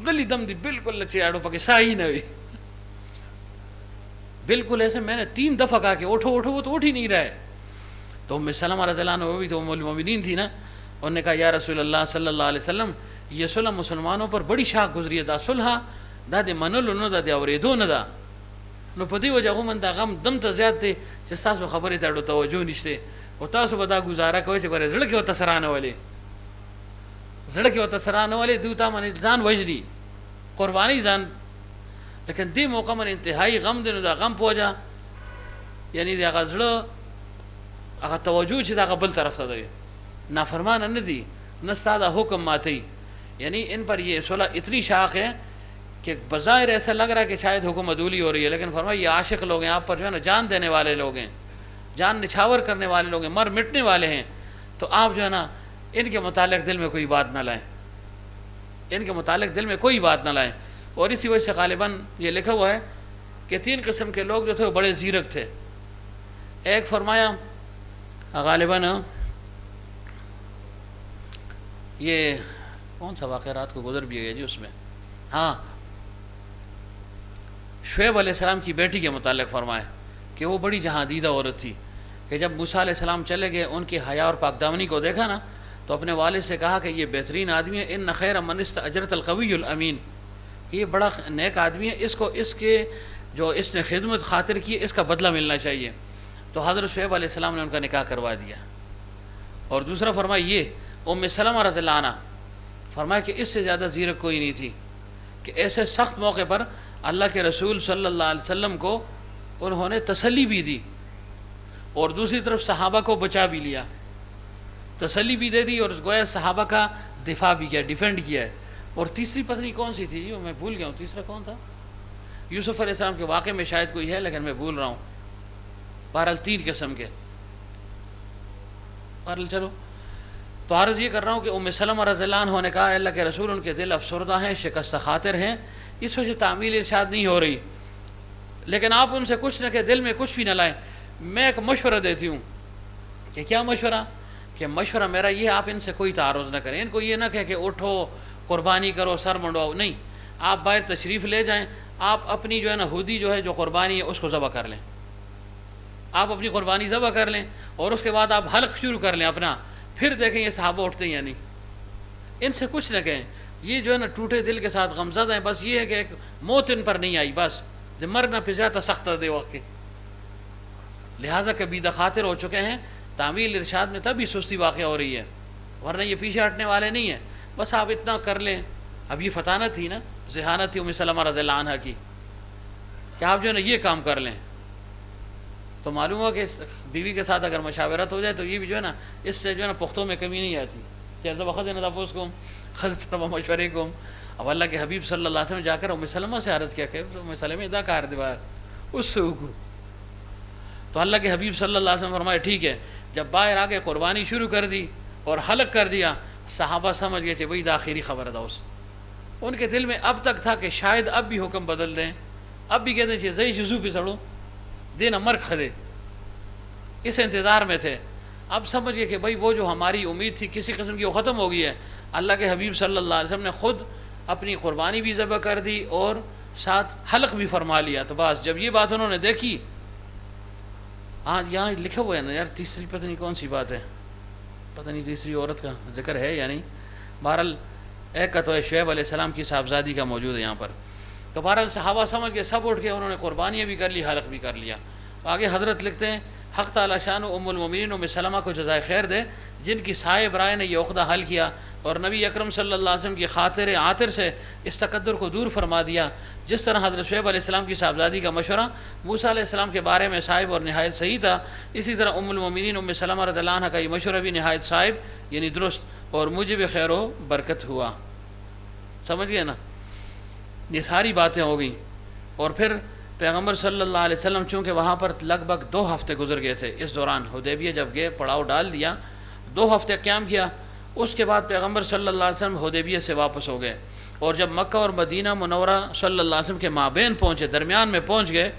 غلی دم دی بالکل لچے آڑو پکے شاہی نہ ہوئی بالکل ایسے. میں نے 3 دفعہ کہا کہ اٹھو اٹھو, وہ تو اٹھ ہی نہیں رہا ہے. تو ام سلمہ رضی اللہ عنہ وہ بھی تو ام المومنین تھی نا, انہوں نے کہا یا رسول اللہ صلی اللہ علیہ وسلم یہ صلح مسلمانوں پر بڑی شاک گزری ہے, دا صلح دا دے منلو نو دا دے اوریدو نو دا نو په دې وجه خو من دا غم دم ته زیات دی چې ستاسو خبرې ته اړو توجه نشته او تاسو به دا ګزاره کوئ چې ګوره زړه کې ورته سرانه ولې زړه کې ورته سرانه ولې دوی ته باندې ځان وژني قرباني ځان, لیکن دې موقع باندې انتهایی غم دی نو دا غم په وجه یعنی د هغه زړه هغه توجه چې د هغه بل طرف ته دی, نافرمانه نه دي نه ستا دا حکم ماتي. یعنی ان پر یہ صلح اتنی شاق ہے کہ بظاہر ایسا لگ رہا ہے کہ شاید حکم عدولی ہو رہی ہے, لیکن فرمایا یہ عاشق لوگ ہیں, آپ پر جو ہے نا جان دینے والے لوگ ہیں, جان نچھاور کرنے والے لوگ ہیں, مر مٹنے والے ہیں, تو آپ جو ہے نا ان کے متعلق دل میں کوئی بات نہ لائیں, ان کے متعلق دل میں کوئی بات نہ لائیں. اور اسی وجہ سے غالباً یہ لکھا ہوا ہے کہ 3 قسم کے لوگ جو تھے وہ بڑے زیرک تھے. ایک فرمایا غالباً یہ کون سا واقعہ رات کو گزر بھی گیا جی اس میں, ہاں شعیب علیہ السلام کی بیٹی کے متعلق فرمایا کہ وہ بڑی جہاندیدہ عورت تھی کہ جب موسیٰ علیہ السلام چلے گئے ان کی حیا اور پاکدامنی کو دیکھا نا تو اپنے والد سے کہا کہ یہ بہترین آدمی ہے, ان خیر من استاجرت القوی الامین, یہ بڑا نیک آدمی ہے, اس کو اس کے جو اس نے خدمت خاطر کی اس کا بدلہ ملنا چاہیے. تو حضرت شعیب علیہ السلام نے ان کا نکاح کروا دیا. اور دوسرا فرمایا یہ ام سلمہ رضی اللہ عنہ فرمایا کہ اس سے زیادہ زیرک کوئی نہیں تھی کہ ایسے سخت موقع پر اللہ کے رسول صلی اللہ علیہ وسلم کو انہوں نے تسلی بھی دی اور دوسری طرف صحابہ کو بچا بھی لیا, تسلی بھی دے دی اور گویا صحابہ کا دفاع بھی کیا, ڈیفینڈ کیا ہے. اور تیسری پتنی کون سی تھی, میں بھول گیا ہوں تیسرا کون تھا, یوسف علیہ السلام کے واقعے میں شاید کوئی ہے لیکن میں بھول رہا ہوں. بہرحال 3 قسم کے. بہرحال چلو تو عرض یہ کر رہا ہوں کہ ام سلمہ رضی اللہ عنہ نے کہا اللہ کے رسول ان کے دل افسردہ ہیں, شکست خاطر ہیں, اس وجہ سے تعمیل ارشاد نہیں ہو رہی, لیکن آپ ان سے کچھ نہ کہ دل میں کچھ بھی نہ لائیں. میں ایک مشورہ دیتی ہوں کہ کیا مشورہ, کہ مشورہ میرا یہ آپ ان سے کوئی تعارض نہ کریں, ان کو یہ نہ کہے کہ اٹھو قربانی کرو سر منڈواؤ, نہیں, آپ باہر تشریف لے جائیں, آپ اپنی جو ہے نا ہودی جو ہے جو قربانی ہے اس کو ذبح کر لیں, آپ اپنی قربانی ذبح کر لیں اور اس کے بعد آپ حلق شروع کر لیں اپنا, پھر دیکھیں یہ صحابہ اٹھتے ہیں یا نہیں. ان سے کچھ نہ کہیں, یہ جو ہے نا ٹوٹے دل کے ساتھ غمزدہ ہیں, بس یہ ہے کہ ایک موت ان پر نہیں آئی, بس مرنا پجاتا سخت دے وقت کے, لہٰذا کبیدہ خاطر ہو چکے ہیں. تعمیل ارشاد میں تبھی سستی واقع ہو رہی ہے, ورنہ یہ پیچھے ہٹنے والے نہیں ہیں. بس آپ اتنا کر لیں. اب یہ فتانت تھی نا, ذہانت تھی ام سلمہ رضی اللہ عنہ کی کہ آپ جو ہے نا یہ کام کر لیں. تو معلوم ہوا کہ بیوی کے ساتھ اگر مشاورت ہو جائے تو یہ بھی جو ہے نا اس سے جو ہے نا پختوں میں کمی نہیں آتی کہ وقت نفوس کو خز طرف مشورے کو. اب اللہ کے حبیب صلی اللہ علیہ وسلم جا کر ام سلمہ سے عرض کیا کہ ام سلمہ ادا کار دیوار اس سے کو, تو اللہ کے حبیب صلی اللہ علیہ وسلم فرمایا ٹھیک ہے. جب باہر آ کے قربانی شروع کر دی اور حلق کر دیا, صحابہ سمجھ گئے کہ بھائی آخری خبر تھا. ان کے دل میں اب تک تھا کہ شاید اب بھی حکم بدل دیں, اب بھی کہتے ہیں زئی شزو پہ سڑو دینا مر کھدے, اس انتظار میں تھے. اب سمجھ گئے کہ بھائی وہ جو ہماری امید تھی کسی قسم کی وہ ختم ہو گئی ہے. اللہ کے حبیب صلی اللہ علیہ وسلم نے خود اپنی قربانی بھی ذبح کر دی اور ساتھ حلق بھی فرما لیا. تو بس جب یہ بات انہوں نے دیکھی, ہاں یہاں لکھا ہوا ہے نا یار, تیسری پتہ نہیں کون سی بات ہے, پتہ نہیں تیسری عورت کا ذکر ہے یا نہیں. بہرحال ایک کا تو ہے شعیب علیہ السلام کی صاحبزادی کا موجود ہے یہاں پر. تو بہرحال صحابہ سمجھ کے سب اٹھ کے انہوں نے قربانیاں بھی کر لی, حلق بھی کر لیا. آگے حضرت لکھتے ہیں حق تعالی شان ام المومنین ام سلمہ کو جزائے خیر دے, جن کی سائے برائے نے یہ عقدہ حل کیا اور نبی اکرم صلی اللہ علیہ وسلم کی خاطر عاطر سے اس تقدر کو دور فرما دیا. جس طرح حضرت شعیب علیہ السلام کی صاحبزادی کا مشورہ موسیٰ علیہ السلام کے بارے میں صائب اور نہایت صحیح تھا, اسی طرح ام المومنین ام سلمہ رضی اللہ عنہ کا یہ مشورہ بھی نہایت صائب یعنی درست اور موجب خیر و برکت ہوا. سمجھ گئے نا, یہ ساری باتیں ہو گئیں. اور پھر پیغمبر صلی اللہ علیہ وسلم چونکہ وہاں پر لگ بھگ 2 ہفتے گزر گئے تھے, اس دوران حدیبیہ جب گئے پڑاؤ ڈال دیا, 2 ہفتے قیام کیا. اس کے بعد پیغمبر صلی اللہ علیہ وسلم حدیبیہ سے واپس ہو گئے, اور جب مکہ اور مدینہ منورہ صلی اللہ علیہ وسلم کے مابین پہنچے, درمیان میں پہنچ گئے,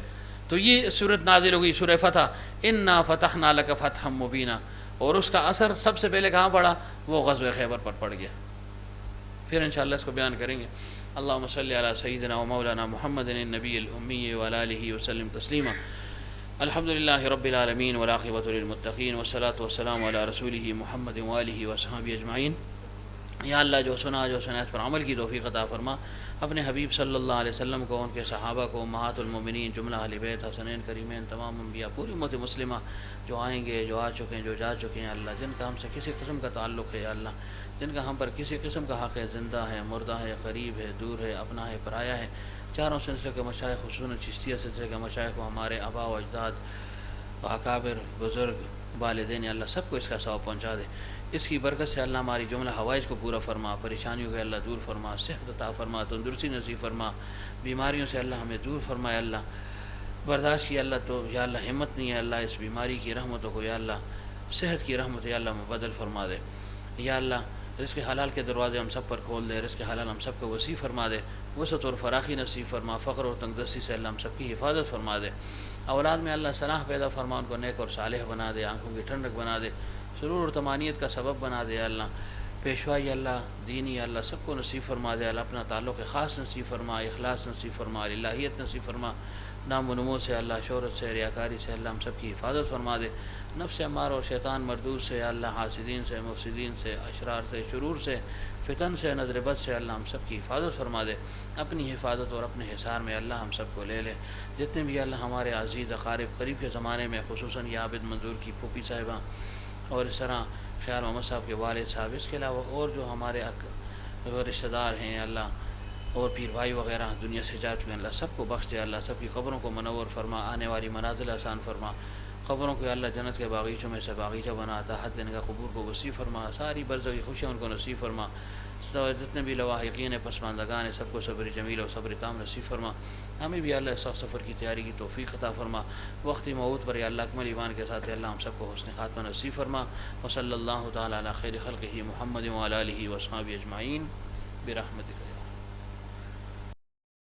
تو یہ صورت نازل ہو گئی, سورہ فتح, انا فتحنا لک فتحا مبینا. اور اس کا اثر سب سے پہلے کہاں پڑا؟ وہ غزوہ خیبر پر پڑ گیا. پھر انشاءاللہ اس کو بیان کریں گے. اللہم صلی علی سیدنا و مولانا محمد النبی الامی وعلی آلہ وسلم تسلیما. الحمدللہ رب العالمین والعاقبۃ للمتقین والصلاۃ والسلام علی رسولہ محمد وآلہ وصحبہ اجمعین. یا اللہ جو سنا اس پر عمل کی توفیق عطا فرما. اپنے حبیب صلی اللہ علیہ وسلم کو، ان کے صحابہ کو، امہات المومنین، جملہ اہل بیت حسنین کریمین، تمام انبیاء، پوری امت مسلمہ جو آئیں گے، جو آ چکے ہیں، جو جا چکے ہیں، اللہ جن کا ہم سے کسی قسم کا تعلق ہے، یا اللہ جن کا ہم پر کسی قسم کا حق ہے، زندہ ہے، مردہ ہے، قریب ہے، دور ہے، اپنا ہے، پرایا ہے، چاروں سلسلے کے مشائخ، خصوصاً چشتیہ سلسلے کے مشائخ کو، ہمارے آباء و اجداد، اکابر، بزرگ، والدین، اللہ سب کو اس کا ثواب پہنچا دے. اس کی برکت سے اللہ ہماری جملہ حوائج کو پورا فرما، پریشانیوں کو اللہ دور فرما، صحت عطا فرما، تندرستی نصیب فرما، بیماریوں سے اللہ ہمیں دور فرمائے. اللہ برداشت کی اللہ تو یا اللہ ہمت نہیں ہے، اللہ اس بیماری کی رحمتوں کو یا اللہ صحت کی رحمت یا اللہ مبدل فرما دے. یا اللہ رزق حلال کے دروازے ہم سب پر کھول دے، رزق حلال ہم سب کو وسیع فرما دے، وسعت اور فراخی نصیب فرما، فقر اور تنگ دستی سے اللہ ہم سب کی حفاظت فرما دے. اولاد میں اللہ صلاح پیدا فرما، ان کو نیک اور صالح بنا دے، آنکھوں کی ٹھنڈک بنا دے، سرور اور طمانینت کا سبب بنا دے. اللہ پیشوائی اللہ دینی اللہ سب کو نصیب فرما دے. اللہ اپنا تعلق خاص نصیب فرما، اخلاص نصیب فرما، الہیت نصیب فرما. نام و نمو سے اللہ، شہرت سے، ریاکاری سے اللہ ہم سب کی حفاظت فرما دے. نفس امار اور شیطان مردود سے اللہ، حاسدین سے، مفسدین سے، اشرار سے، شرور سے، فتن سے، نظر بد سے اللہ ہم سب کی حفاظت فرما دے. اپنی حفاظت اور اپنے حصار میں اللہ ہم سب کو لے لے. جتنے بھی اللہ ہمارے عزیز اقارب قریب کے زمانے میں، خصوصاً یہ عابد منظور کی پھوپھی صاحبہ اور اس طرح خیال محمد صاحب کے والد صاحب، اس کے علاوہ اور جو ہمارے رشتہ دار ہیں اللہ اور پیر بھائی وغیرہ دنیا سے جا چکے ہیں، اللہ سب کو بخش دے. اللہ سب کی قبروں کو منور فرما، آنے والی منازل آسان فرما. قبروں کو اللہ جنت کے باغیچوں میں سے باغیچہ بناتا، حد دن کا قبور کو وسیع فرما، ساری برزخی خوشیاں ان کو نصیب فرما. جتنے بھی لواحقین پسماندگان ہیں سب کو صبر جمیل اور صبر تام نصیب فرما. ہمیں بھی اللہ اس سفر کی تیاری کی توفیق عطا فرما. وقتی موعود پر یا اللہ اکمل ایمان کے ساتھ اللہ ہم سب کو حسن خاتمہ نصیب فرما. وصلی اللہ تعالی علی خیر خلقہ محمد وعلی آلہ وصحبہ اجمعین برحمتک.